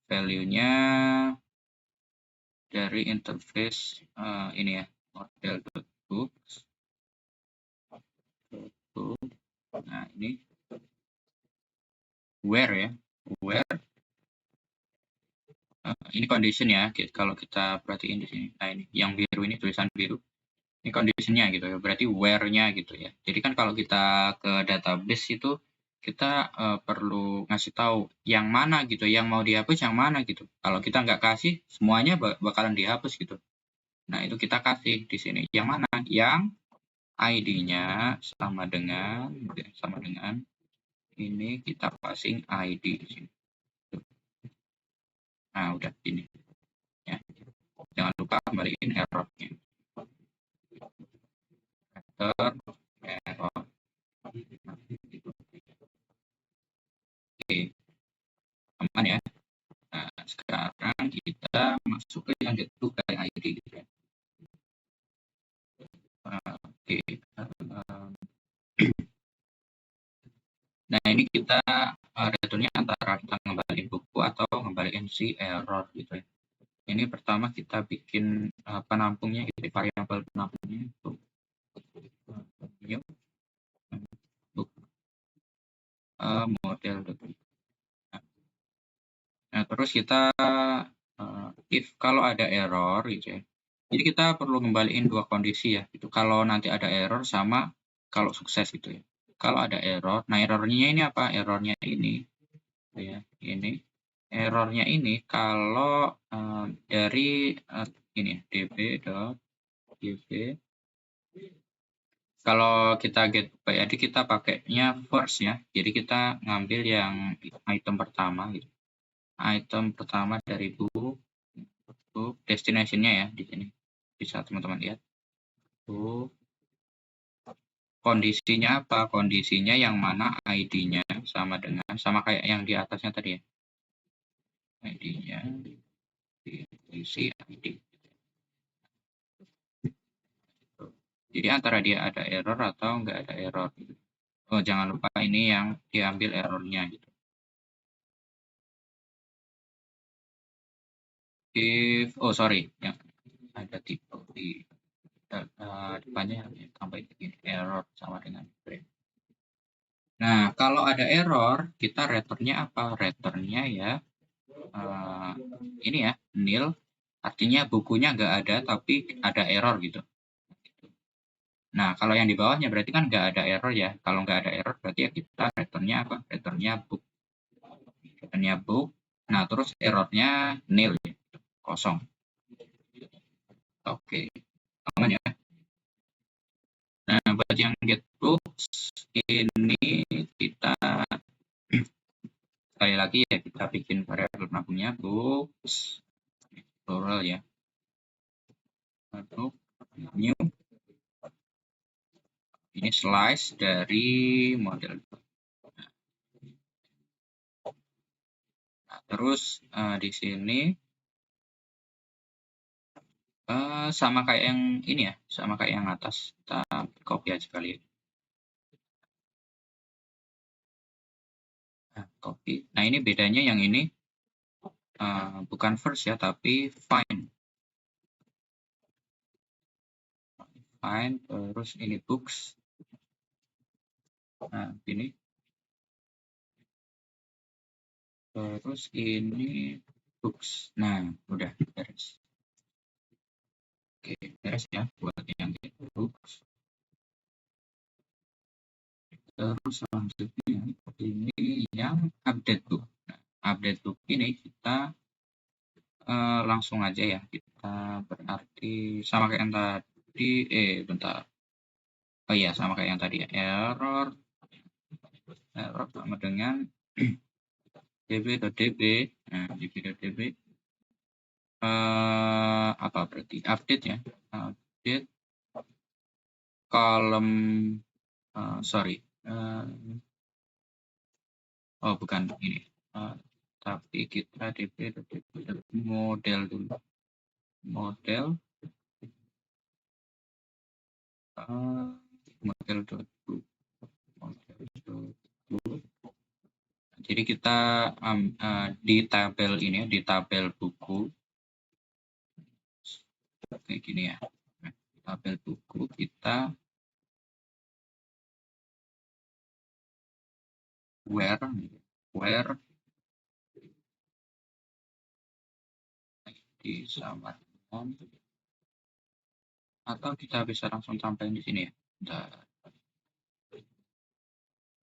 value-nya dari interface ini ya, model.books. Nah, ini where ya, where ini condition ya, kalau kita perhatiin di sini. Nah, ini yang biru ini, tulisan biru. Ini conditionnya gitu ya, berarti where-nya gitu ya. Jadi kan kalau kita ke database itu kita perlu ngasih tahu yang mana gitu, yang mau dihapus yang mana gitu. Kalau kita nggak kasih, semuanya bakalan dihapus gitu. Nah, itu kita kasih di sini. Yang mana? Yang ID-nya sama dengan ini kita passing ID di sini. Nah, udah ini. Ya. Jangan lupa kembaliin error-nya. Error. Oke, aman ya. Nah, sekarang kita masuk ke yang itu kayak ID gitu ya. Oke. Nah, ini kita returnnya antara kita ngembaliin buku atau ngembaliin si error gitu ya. Ini pertama kita bikin penampungnya gitu, variabel penampungnya itu new book model. Nah, terus kita if kalau ada error gitu ya. Jadi kita perlu ngembaliin dua kondisi ya. Itu kalau nanti ada error sama kalau sukses gitu ya. Kalau ada error, nah errornya ini apa? Errornya ini ya, ini. Errornya ini kalau dari ini db.db kalau kita get jadi kita pakainya first ya. Jadi kita ngambil yang item pertama gitu. Item pertama dari book destination-nya ya di sini. Bisa teman-teman lihat. Book kondisinya apa? Kondisinya yang mana ID-nya sama kayak yang di atasnya tadi ya. ID-nya diisi ID. Jadi antara dia ada error atau nggak ada error. Oh, jangan lupa ini yang diambil errornya gitu. If, oh sorry, yang ada tipe di depannya tambah begini, error sama dengan break. Nah, kalau ada error, kita returnnya apa? Returnnya ya ini ya, nil, artinya bukunya nggak ada, tapi ada error gitu. Nah, kalau yang di bawahnya berarti kan nggak ada error ya. Kalau nggak ada error berarti ya kita returnnya apa? Returnnya book. Returnnya book. Nah, terus errornya nil ya, kosong. Oke, aman ya. Nah, buat yang get books ini kita sekali lagi ya kita bikin variabel penabungnya books plural ya. Book new. Ini slice dari model. Nah, terus di sini sama kayak yang ini ya, sama kayak yang atas. Kita copy aja kali ya. Nah, copy. Nah, ini bedanya yang ini bukan first ya, tapi find. Find, terus ini books. Nah, ini. Terus ini books. Nah, udah beres. Oke, beres ya buat yang get books. Terus selanjutnya ini yang update book. Nah, update book ini kita langsung aja ya. Kita berarti sama kayak yang tadi. Bentar. Oh iya, sama kayak yang tadi ya. Error sama dengan db.db. Nah, db.db apa berarti update ya. Update kolom sorry. Oh bukan ini. Tapi kita db.db model dulu. Model model.book. Jadi kita di tabel ini, di tabel buku, kayak gini ya. Di tabel buku kita where di sama atau kita bisa langsung sampaikan di sini ya.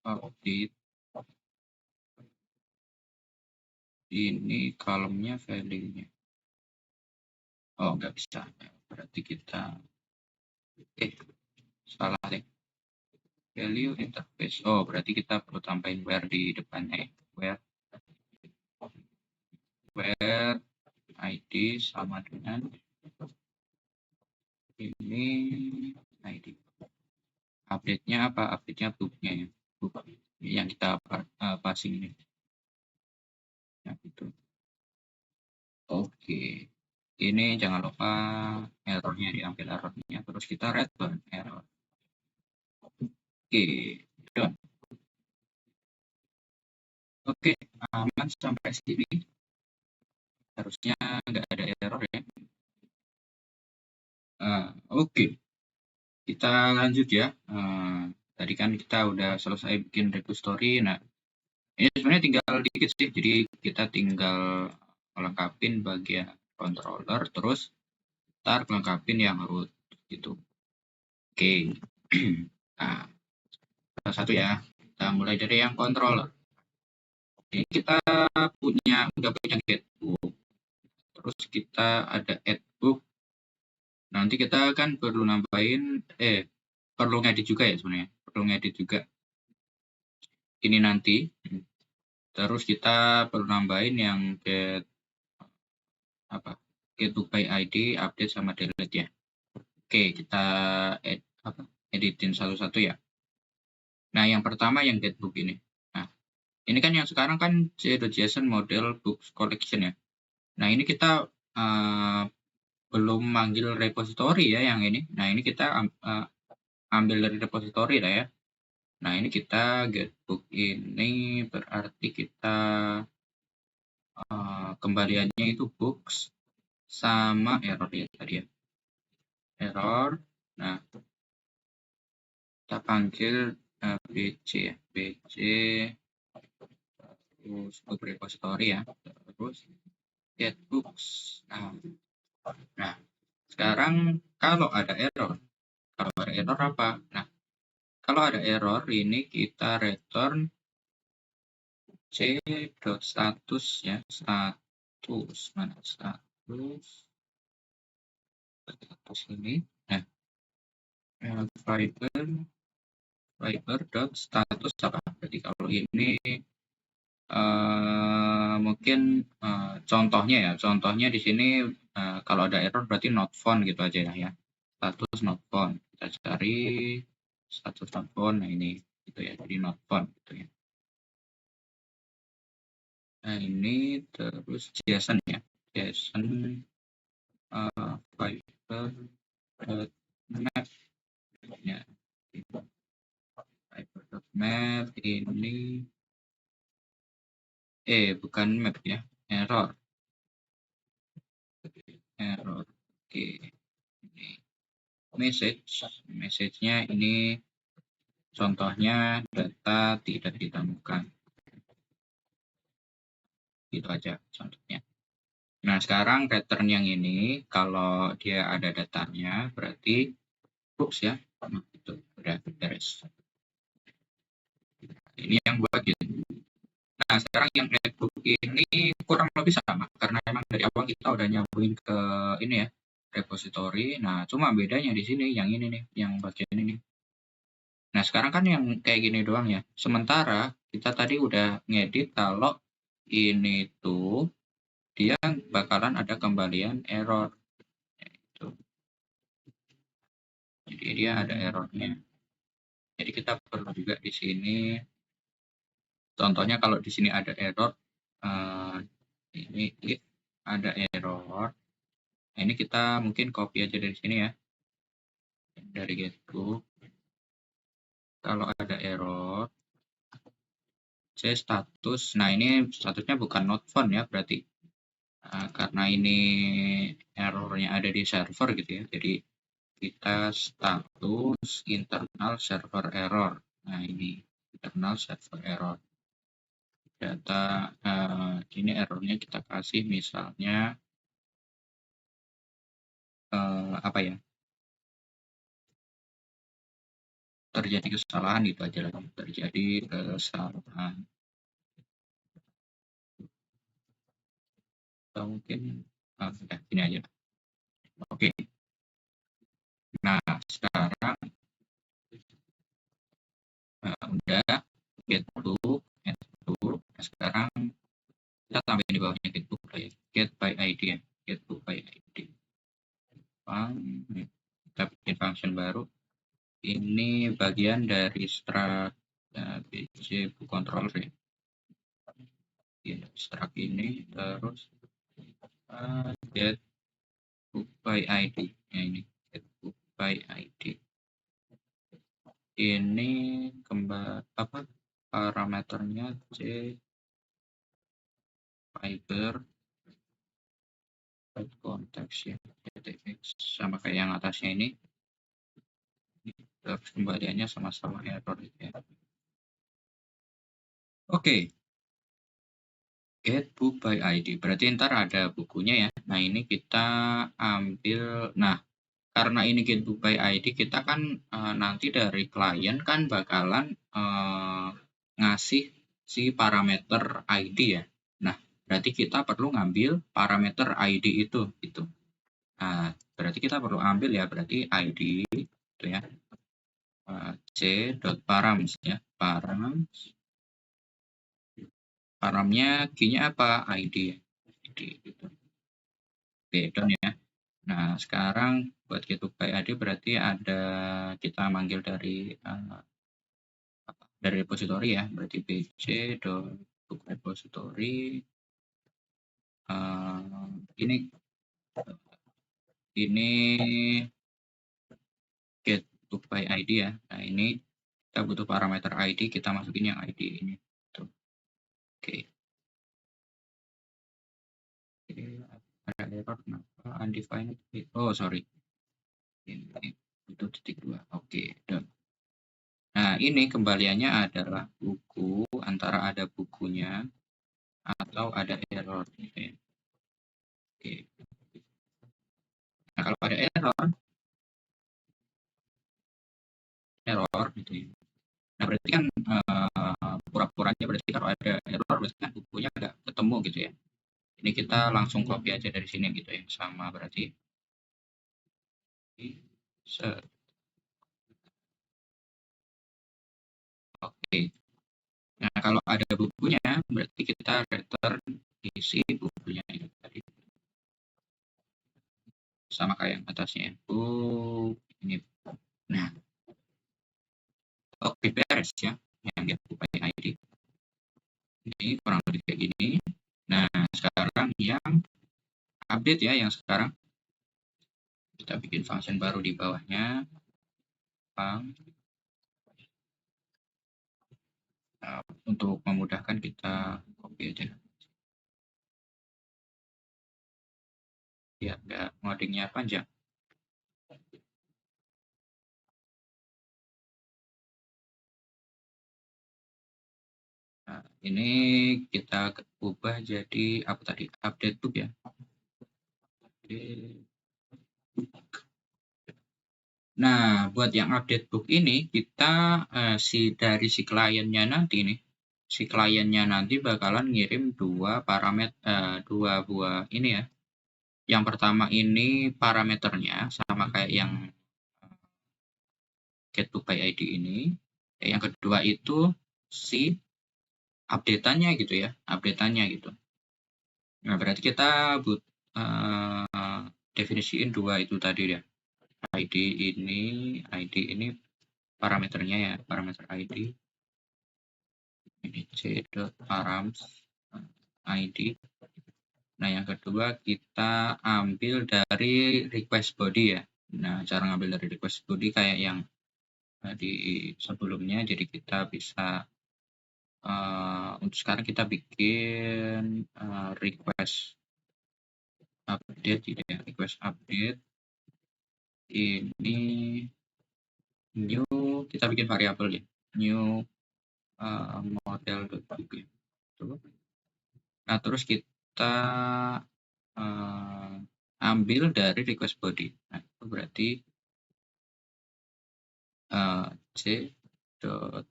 Update ini kolomnya value-nya. Oh, nggak bisa. Berarti kita salah deh. Value interface. Oh, berarti kita perlu tambahin where di depannya ya. Where ID sama dengan ini ID. Update-nya apa? Update-nya book-nya ya. Book yang kita passing ini. Ya, gitu. Oke. Ini jangan lupa errornya diambil errornya, terus kita return error. Oke, done. Oke, aman sampai sini. Harusnya nggak ada error ya. Oke, kita lanjut ya. Tadi kan kita udah selesai bikin repository. Nah, ini sebenarnya tinggal dikit sih. Jadi kita tinggal lengkapin bagian controller, terus ntar lengkapin yang root gitu. Oke. Nah, salah satu ya. Kita mulai dari yang controller. Ini kita udah punya getbook. Terus kita ada add book. Nanti kita kan perlu nambahin, perlu ngedit juga ya sebenarnya. Perlu ngedit juga. Ini nanti. Terus kita perlu nambahin yang get book by ID, update sama delete ya. Oke, kita editin satu-satu ya. Nah, yang pertama yang get book ini. Nah, ini kan yang sekarang kan JSON model books collection ya. Nah, ini kita belum manggil repository ya yang ini. Nah, ini kita ambil dari repository lah ya. Nah, ini kita get book ini berarti kita kembaliannya itu books sama error ya tadi ya. Error. Nah, kita panggil bc ya. Bc terus book repository ya. Terus get books. Nah, sekarang kalau ada error apa? Nah, kalau ada error ini kita return c.status ya, status mana status ini. Nah, fiber.status apa? Jadi kalau ini mungkin contohnya ya, contohnya di sini kalau ada error berarti not found gitu aja ya. Status not found. Kita cari status not found. Nah ini gitu ya, jadi not found gitu ya. Nah ini terus JSON ya, JSON fiber.map ya, fiber.map ini bukan map ya, error. Oke, ini message-nya ini contohnya data tidak ditemukan. Gitu aja contohnya. Nah, sekarang return yang ini kalau dia ada datanya berarti books ya. Nah, itu udah beres. Ini yang buat gitu. Nah, sekarang yang netbook ini kurang lebih sama karena memang dari awal kita udah nyambungin ke ini ya, repository. Nah, cuma bedanya di sini yang ini nih, yang bagian ini. Nah, sekarang kan yang kayak gini doang ya. Sementara kita tadi udah ngedit kalau ini tuh dia bakalan ada kembalian error. Gitu. Jadi dia ada errornya. Jadi kita perlu juga di sini. Contohnya kalau di sini ada error, ini ada error. Nah, ini kita mungkin copy aja dari sini ya, dari getbook. Kalau ada error, status. Nah ini statusnya bukan not found ya berarti. Karena ini errornya ada di server gitu ya. Jadi kita status internal server error. Nah ini internal server error. Data ini errornya kita kasih misalnya apa ya? Terjadi kesalahan gitu aja lah. Terjadi kesalahan. Atau mungkin ini aja. Oke. Nah, sekarang udah getbook. Nah, sekarang kita tambahin di bawahnya getbook ya. Get by ID ya. Getbook by ID. Kita bikin function baru. Ini bagian dari struct bc book controller ya. Struct ini terus get book by ID. Ya, ini get book by ID. Ini parameternya C fiber konteks ya, JTX sama kayak yang atasnya ini. Terus kembaliannya sama-sama error ya. Oke, get book by ID berarti ntar ada bukunya ya. Nah ini kita ambil, nah karena ini get book by ID kita kan nanti dari klien kan bakalan ngasih si parameter ID ya. Nah berarti kita perlu ngambil parameter ID itu gitu. Nah berarti kita perlu ambil ya, berarti ID itu ya, c.params ya, paramnya key-nya apa, ID gitu. Oke, done ya. Nah sekarang buat get book by ID berarti ada, kita manggil dari repository ya, berarti bc.book repository. Ini get book by ID ya. Nah ini kita butuh parameter ID, kita masukin yang ID ini. Tuh. Oke. Ada error kenapa undefined? Oh sorry. Ini itu titik 2. Oke, done. Nah ini kembaliannya adalah buku, antara ada bukunya atau ada error gitu ya. Oke. Nah kalau ada error gitu ya. Nah berarti kan pura-puranya berarti kalau ada error berarti kan bukunya nggak ketemu gitu ya. Ini kita langsung copy aja dari sini gitu ya, sama berarti oke. Nah kalau ada bukunya berarti kita return isi bukunya itu tadi, sama kayak yang atasnya book ini. Nah oke, beres ya yang get book by ID. Ini kurang lebih kayak gini. Nah sekarang yang update ya, yang sekarang kita bikin function baru di bawahnya. Untuk memudahkan kita copy aja biar nggak ngodingnya panjang. Nah, ini kita ubah jadi apa tadi, update book ya. Nah buat yang update book ini kita dari si kliennya nanti nih, si kliennya nanti bakalan ngirim dua buah ini ya. Yang pertama ini parameternya sama kayak yang get book by ID ini. Yang kedua itu si update-annya gitu ya, update-annya gitu. Nah berarti kita definisiin dua itu tadi ya. ID ini parameternya ya, parameter ID. Ini c.params ID. Nah yang kedua kita ambil dari request body ya. Nah cara ngambil dari request body kayak yang di sebelumnya, jadi kita bisa untuk sekarang kita bikin request update gitu ya, request update ini new, kita bikin variabel ya, new model.book ya. Nah terus kita ambil dari request body. Nah itu berarti c dot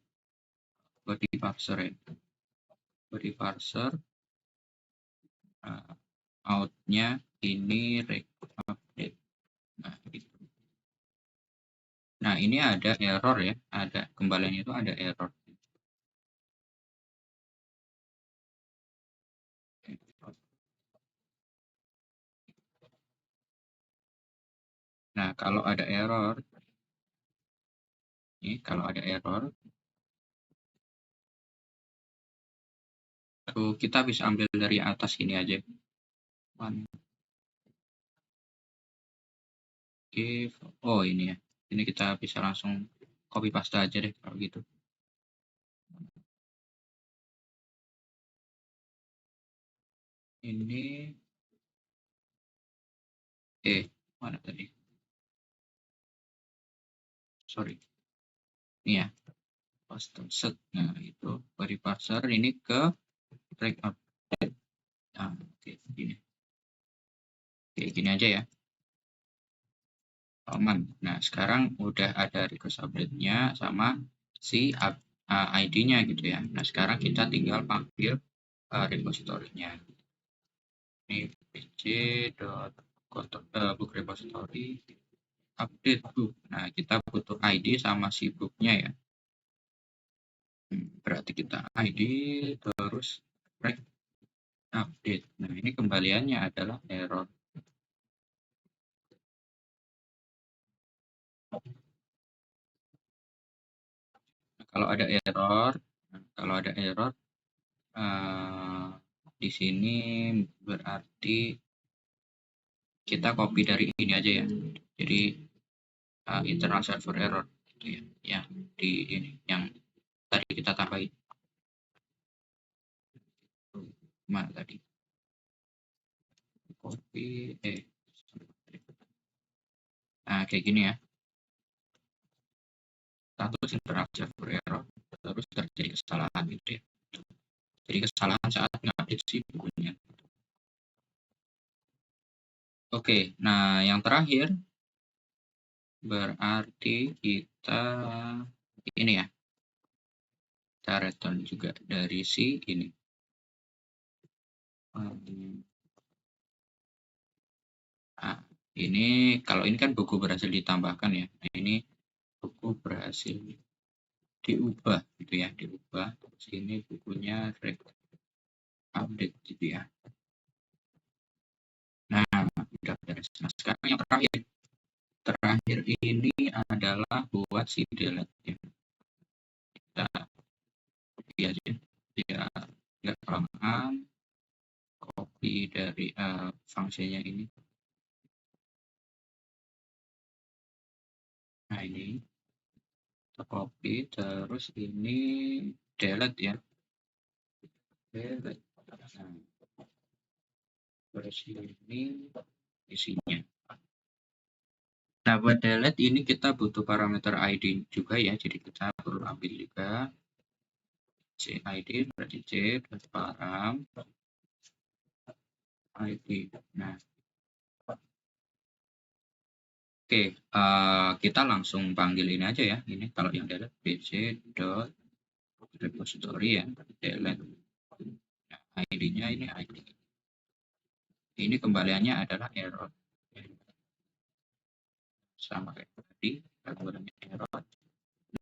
body parser ya, body parser outnya ini request update. Nah gitu. Nah ini ada error ya, ada kembalian itu ada error. Nah kalau ada error, ini kalau ada error, kita bisa ambil dari atas ini aja. if, oh ini ya, ini kita bisa langsung copy paste aja deh kalau gitu. Ini mana tadi, sorry, ini ya, paste set. Nah itu query parser ini ke breakout. Nah, oke gini aja ya, aman. Nah sekarang udah ada request update-nya sama si ID-nya gitu ya. Nah sekarang kita tinggal panggil repository-nya. Ini pc.book repository update book. Nah kita butuh ID sama si book-nya ya. Berarti kita ID terus update. Nah ini kembaliannya adalah error. Nah, kalau ada error di sini berarti kita copy dari ini aja ya. Jadi internal server error gitu ya. Yang di ini yang tadi kita tambahin. Mana tadi? Copy nah kayak gini ya. Status internal server error terus terjadi kesalahan gitu ya. Jadi kesalahan saat ngupdate si bukunya. Oke, nah yang terakhir berarti kita ini ya, kita return juga dari si ini. Nah, ini kalau ini kan buku berhasil ditambahkan ya. Nah, ini buku berhasil diubah gitu ya, diubah. Terus ini bukunya update gitu ya. Nah, udah beres. Nah, sekarang yang terakhir ini adalah buat si delete ya. Kita copy aja ya, nggak kelamaan, copy dari fungsinya ini. Nah ini kita copy terus ini delete ya, delete. Nah, versi ini isinya. Nah buat delete ini kita butuh parameter ID juga ya, jadi kita perlu ambil juga CID berarti C param ID. Nah oke, kita langsung panggil ini aja ya. Ini kalau yang delete bc dot repository ya, delete. Nah, ID-nya ini ID. Ini kembaliannya adalah error. Sama kayak tadi, kembaliannya error.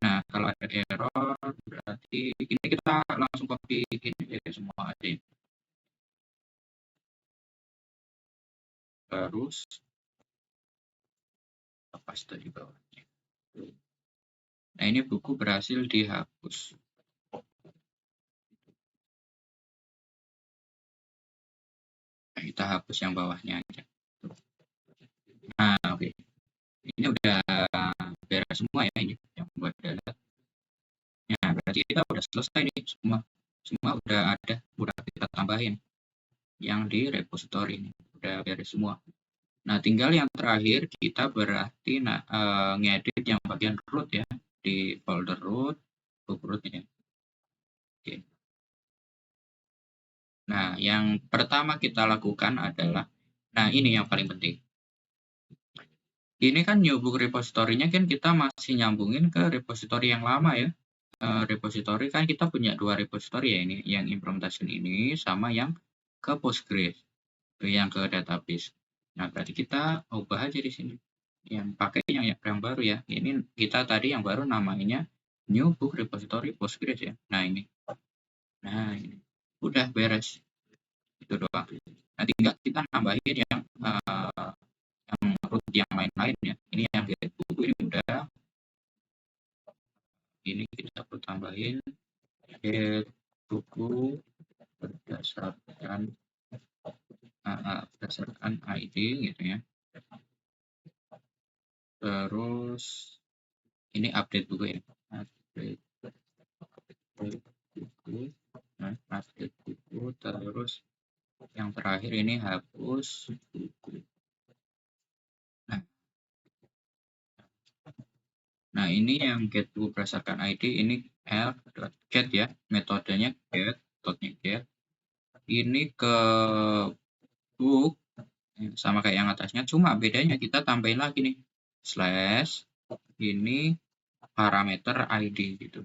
Nah, kalau ada error berarti ini kita langsung copy ini ya, semua aja. Terus paste di bawahnya. Nah, ini buku berhasil dihapus. Nah, kita hapus yang bawahnya aja. Nah, oke. Ini udah beres semua ya ini yang buat data. Nah, berarti kita udah selesai nih semua. Semua udah ada, udah kita tambahin yang di repository ini. Udah beres semua. Nah, tinggal yang terakhir kita berarti ngedit yang bagian root ya, di folder root, book root ya. Oke. Nah, yang pertama kita lakukan adalah, nah ini yang paling penting. Ini kan new book repository-nya kan kita masih nyambungin ke repository yang lama ya. Repository kan kita punya 2 repository ya ini, yang implementation ini sama yang ke Postgres, yang ke database. Nah, berarti kita ubah aja di sini. Yang pakai yang baru ya. Ini kita tadi yang baru namanya new book repository Postgres ya. Nah, ini. Nah, ini. Udah beres. Itu doang. Nah, tinggal kita nambahin yang root yang lain-lain ya. Ini yang get buku ini udah. Ini kita perlu tambahin get buku berdasarkan ID gitu ya. Terus ini update buku ya. Update buku. Nah, update buku. Terus yang terakhir ini hapus buku. Nah, ini yang get buku berdasarkan ID, ini r.get ya, metodenya get, metodenya get. Ini ke book, sama kayak yang atasnya, cuma bedanya kita tambahin lagi nih, slash, ini parameter ID gitu.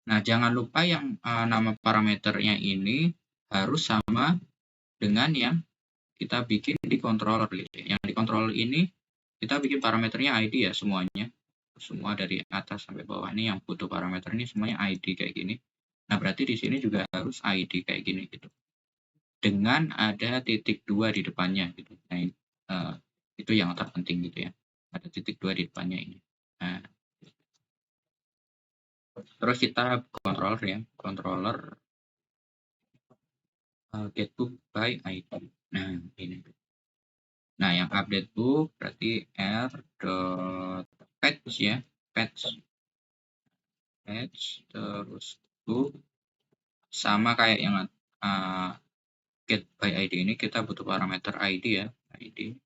Nah, jangan lupa yang nama parameternya ini harus sama dengan yang kita bikin di controller gitu. Yang di controller ini kita bikin parameternya ID ya semuanya. Semua dari atas sampai bawah ini yang butuh parameter ini semuanya ID kayak gini. Nah, berarti di sini juga harus ID kayak gini gitu. Dengan ada titik 2 di depannya gitu. Nah, itu yang terpenting gitu ya. Ada titik 2 di depannya ini. Nah, terus kita controller ya, controller get book by ID. Nah, ini. Nah, yang update book berarti r.patch ya, patch terus book sama kayak yang get by ID ini kita butuh parameter ID ya, ID.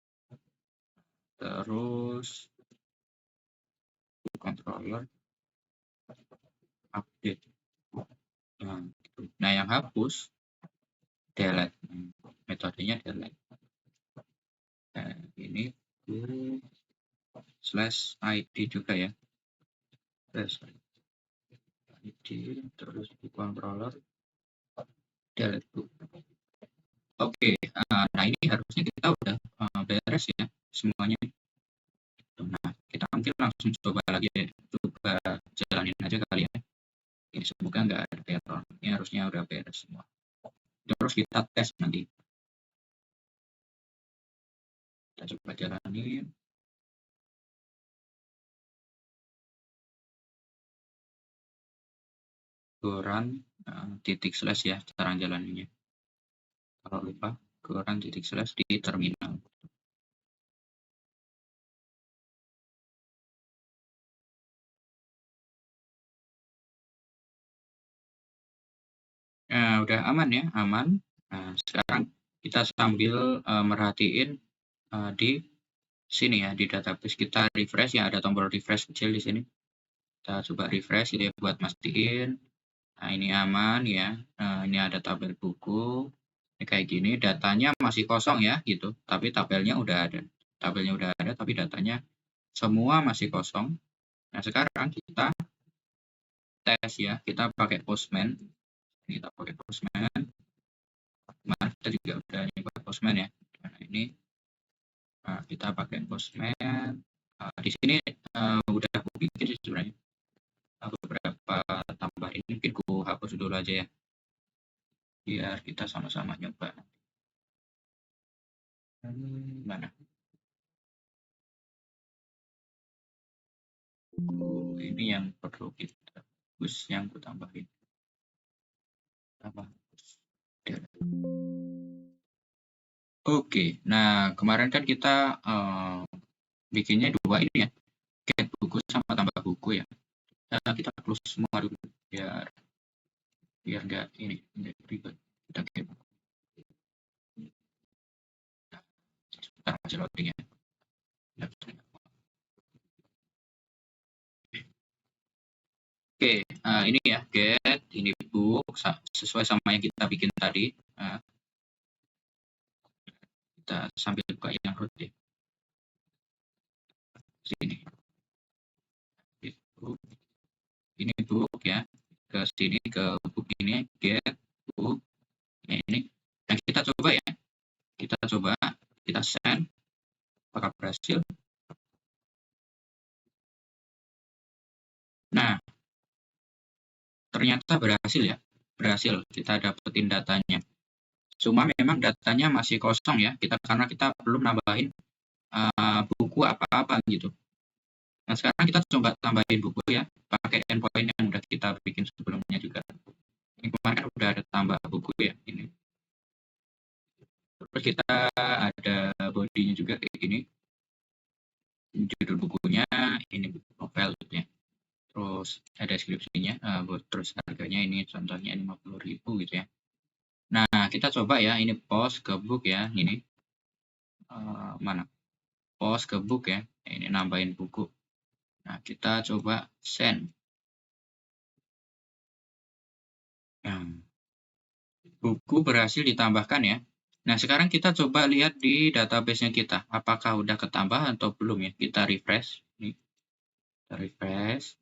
Terus controller update. Nah, yang hapus delete. Metodenya delete. Nah, ini slash ID juga ya. Slash ID terus controller delete book. Oke, nah ini harusnya kita udah beres ya semuanya. Nah, kita mungkin langsung coba lagi ya, coba jalanin aja kali ya. Ini semoga nggak ada error. Ini harusnya udah beres semua. Terus kita tes nanti. Kita coba jalanin. Run titik slash ya cara jalaninnya. Kalau lupa, run titik slash di terminal. Nah, udah aman ya, aman. Nah, sekarang kita sambil merhatiin di sini ya, di database kita refresh ya, ada tombol refresh kecil di sini. Kita coba refresh ya buat mastiin. Nah, ini aman ya. Ini ada tabel buku. Ini kayak gini, datanya masih kosong ya, gitu. Tapi tabelnya udah ada. Tabelnya udah ada, tapi datanya semua masih kosong. Nah, sekarang kita tes ya. Kita pakai Postman. Kita pakai Postman. Kemarin kita juga udah nyoba Postman ya. Nah, ini kita pakai Postman. Di sini udah aku bikin sih sebenarnya. Beberapa tambah ini mungkin aku hapus dulu aja ya. Biar kita sama-sama nyoba. Mana? Ini yang perlu kita hapus, yang aku tambahin. Tambah. Oke, nah kemarin kan kita bikinnya dua ini ya, get buku sama tambah buku ya. Kita close semua dulu biar nggak ini nggak ribet. Kita get. Sebentar masih loading ya. Oke, ini ya get ini book sesuai sama yang kita bikin tadi. Kita sambil buka yang root ya. Sini. Ini book ya. Ke sini ke book ini get book. Nah, ini. Dan kita coba ya. Kita coba kita send. Apakah berhasil? Nah, ternyata berhasil ya. Berhasil kita dapetin datanya. Cuma memang datanya masih kosong ya. Karena kita belum nambahin buku apa-apa gitu. Nah, sekarang kita coba tambahin buku ya, pakai endpoint yang udah kita bikin sebelumnya juga. Ini kemarin kan udah ada tambah buku ya, ini. Terus kita ada bodinya juga kayak gini. judul bukunya, ini buku novel gitu ya. Terus ada deskripsinya, terus harganya ini contohnya 50.000 gitu ya. Nah, kita coba ya, ini post ke book ya, ini. Mana? Post ke book ya, ini nambahin buku. Nah, kita coba send. Nah, buku berhasil ditambahkan ya. Nah, sekarang kita coba lihat di database-nya kita. Apakah udah ketambah atau belum ya. Kita refresh. Nih, kita refresh.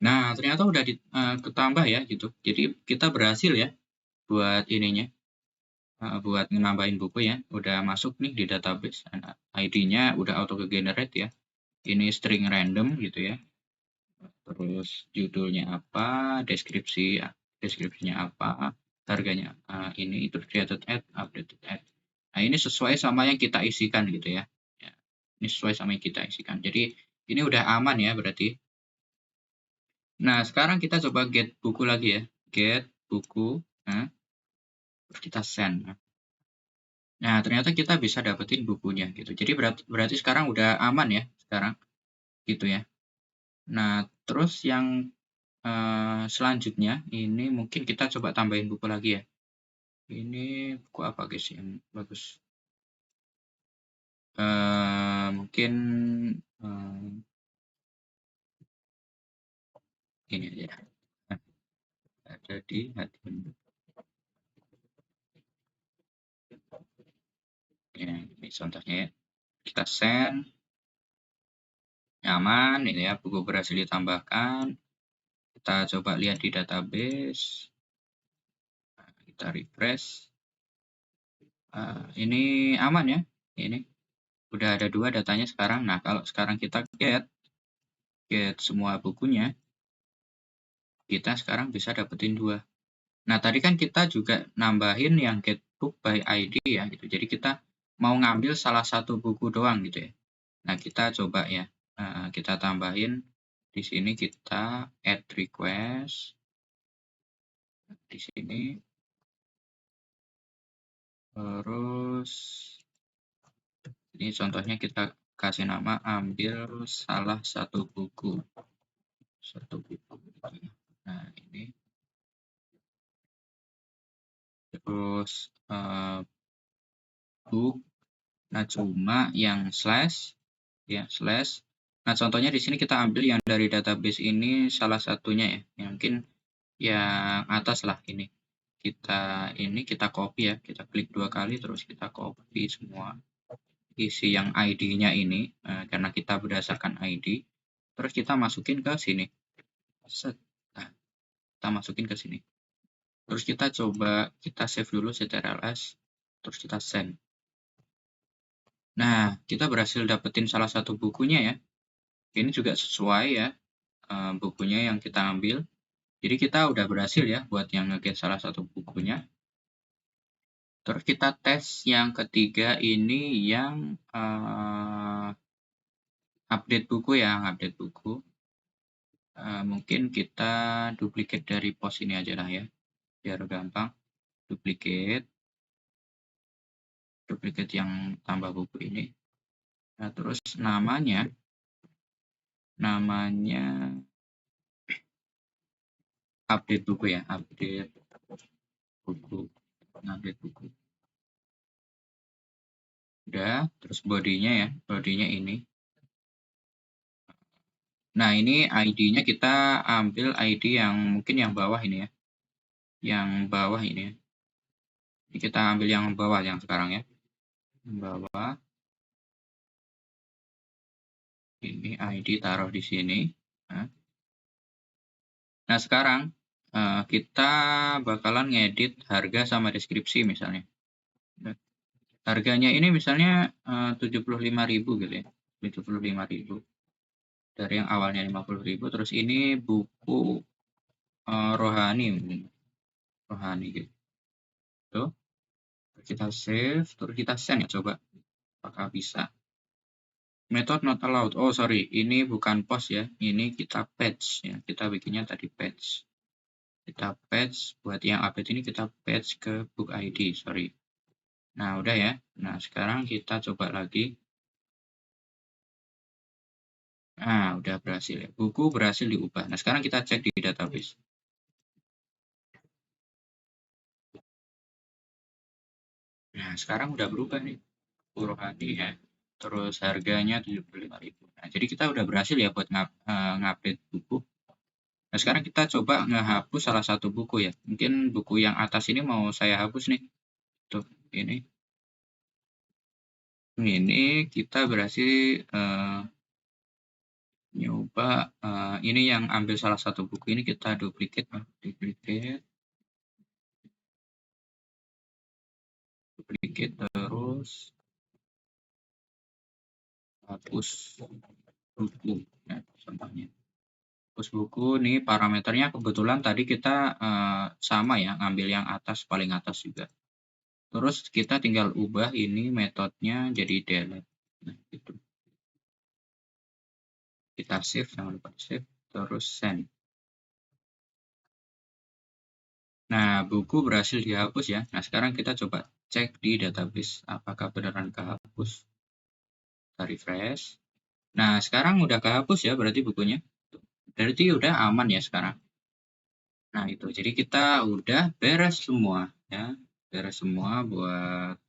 Nah, ternyata udah ketambah ya gitu. Jadi kita berhasil ya buat ininya. Buat nambahin buku ya. Udah masuk nih di database. ID-nya udah auto generate ya. Ini string random gitu ya. Terus judulnya apa, deskripsinya apa, harganya ini, itu created ad, updated ad. Nah, ini sesuai sama yang kita isikan gitu ya. Ya, ini sesuai sama yang kita isikan. Jadi ini udah aman ya berarti. Nah, sekarang kita coba get buku lagi ya. Get buku. Nah, terus kita send. Nah, ternyata kita bisa dapetin bukunya gitu. Jadi berarti sekarang udah aman ya sekarang gitu ya. Nah, terus yang selanjutnya ini mungkin kita coba tambahin buku lagi ya. Ini buku apa guys yang bagus? Mungkin ini aja. Nah, ada di hadiah. Ya, ini contohnya ya. Kita send. Nyaman ini ya, buku berhasil ditambahkan. Kita coba lihat di database. Nah, kita refresh. Ini aman ya. Ini udah ada 2 datanya sekarang. Nah, kalau sekarang kita get semua bukunya, kita sekarang bisa dapetin 2. Nah, tadi kan kita juga nambahin yang get book by ID ya gitu. Jadi kita mau ngambil salah satu buku doang gitu ya. Nah, kita coba ya. Kita tambahin di sini, kita add request di sini. Terus ini contohnya kita kasih nama ambil salah satu buku. Nah, ini. Terus book. Nah, cuma yang slash ya, slash. Nah, contohnya di sini kita ambil yang dari database ini salah satunya ya. Yang mungkin yang atas lah ini. Kita copy ya, kita klik 2 kali terus kita copy semua isi yang ID-nya ini karena kita berdasarkan ID. Terus kita masukin ke sini. Nah, kita masukin ke sini. Terus kita coba kita save dulu ctrls, terus kita send. Nah, kita berhasil dapetin salah satu bukunya ya. Ini juga sesuai ya bukunya yang kita ambil. Jadi kita udah berhasil ya buat yang nge-get salah satu bukunya. Terus kita tes yang ketiga ini yang update buku ya, update buku. Mungkin kita duplicate dari post ini aja lah ya, biar gampang. Duplicate yang tambah buku ini. Nah, terus namanya update buku ya, update buku. Udah, terus bodinya ya, bodinya ini. Nah, ini ID-nya kita ambil ID yang mungkin yang bawah ini ya. Yang bawah ini ya. Ini kita ambil yang bawah yang sekarang ya. Yang bawah. Ini ID taruh di sini. Nah, sekarang kita bakalan ngedit harga sama deskripsi misalnya. Harganya ini misalnya 75.000 gitu ya. 75.000. Dari yang awalnya 50.000, terus ini buku rohani gitu. Tuh. Kita save, terus kita send ya, coba apakah bisa. Method not allowed. Oh, sorry, ini bukan post ya. Ini kita patch ya. Kita bikinnya tadi patch. Kita patch buat yang update ini, kita patch ke book ID, sorry. Nah, udah ya. Nah, sekarang kita coba lagi. Nah, udah berhasil ya. Buku berhasil diubah. Nah, sekarang kita cek di database. Nah, sekarang udah berubah nih. Rohani ya. Terus harganya 75.000. Nah, jadi kita udah berhasil ya buat ngupdate buku. Nah, sekarang kita coba ngehapus salah satu buku ya. Mungkin buku yang atas ini mau saya hapus nih. Tuh, ini. Ini kita berhasil nyoba ini yang ambil salah satu buku ini kita duplicate, duplicate terus hapus buku. Nah, contohnya. Hapus buku nih parameternya kebetulan tadi kita sama ya, ngambil yang atas paling atas juga. Terus kita tinggal ubah ini metodenya jadi delete. Nah, gitu. Kita save, jangan lupa save, terus send. Nah, buku berhasil dihapus ya. Nah, sekarang kita coba cek di database apakah beneran kehapus. Kita refresh. Nah, sekarang udah kehapus ya berarti bukunya. Berarti udah aman ya sekarang. Nah, itu. Jadi kita udah beres semua ya. Beres semua buat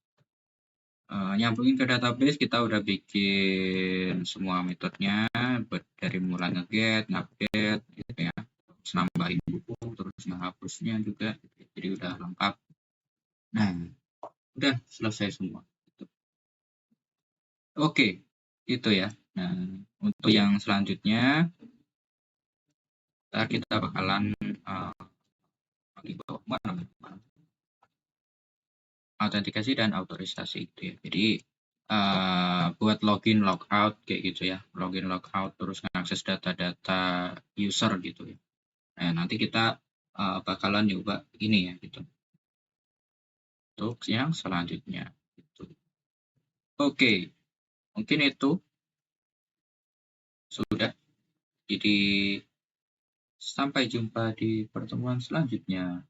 nyambungin ke database. Kita udah bikin semua metodenya dari mulai nge-get, ngupdate gitu ya. Terus nambahin buku, terus ngehapusnya juga. Jadi udah lengkap. Nah, udah selesai semua. Oke, itu ya. Nah, untuk yang selanjutnya, kita bakalan di bawah mana? Autentikasi dan autorisasi itu ya. Jadi buat login logout kayak gitu ya. Login logout terus mengakses data-data user gitu ya. Nah, nanti kita bakalan nyoba ini ya gitu. Untuk yang selanjutnya gitu. Oke, mungkin itu sudah. Jadi sampai jumpa di pertemuan selanjutnya.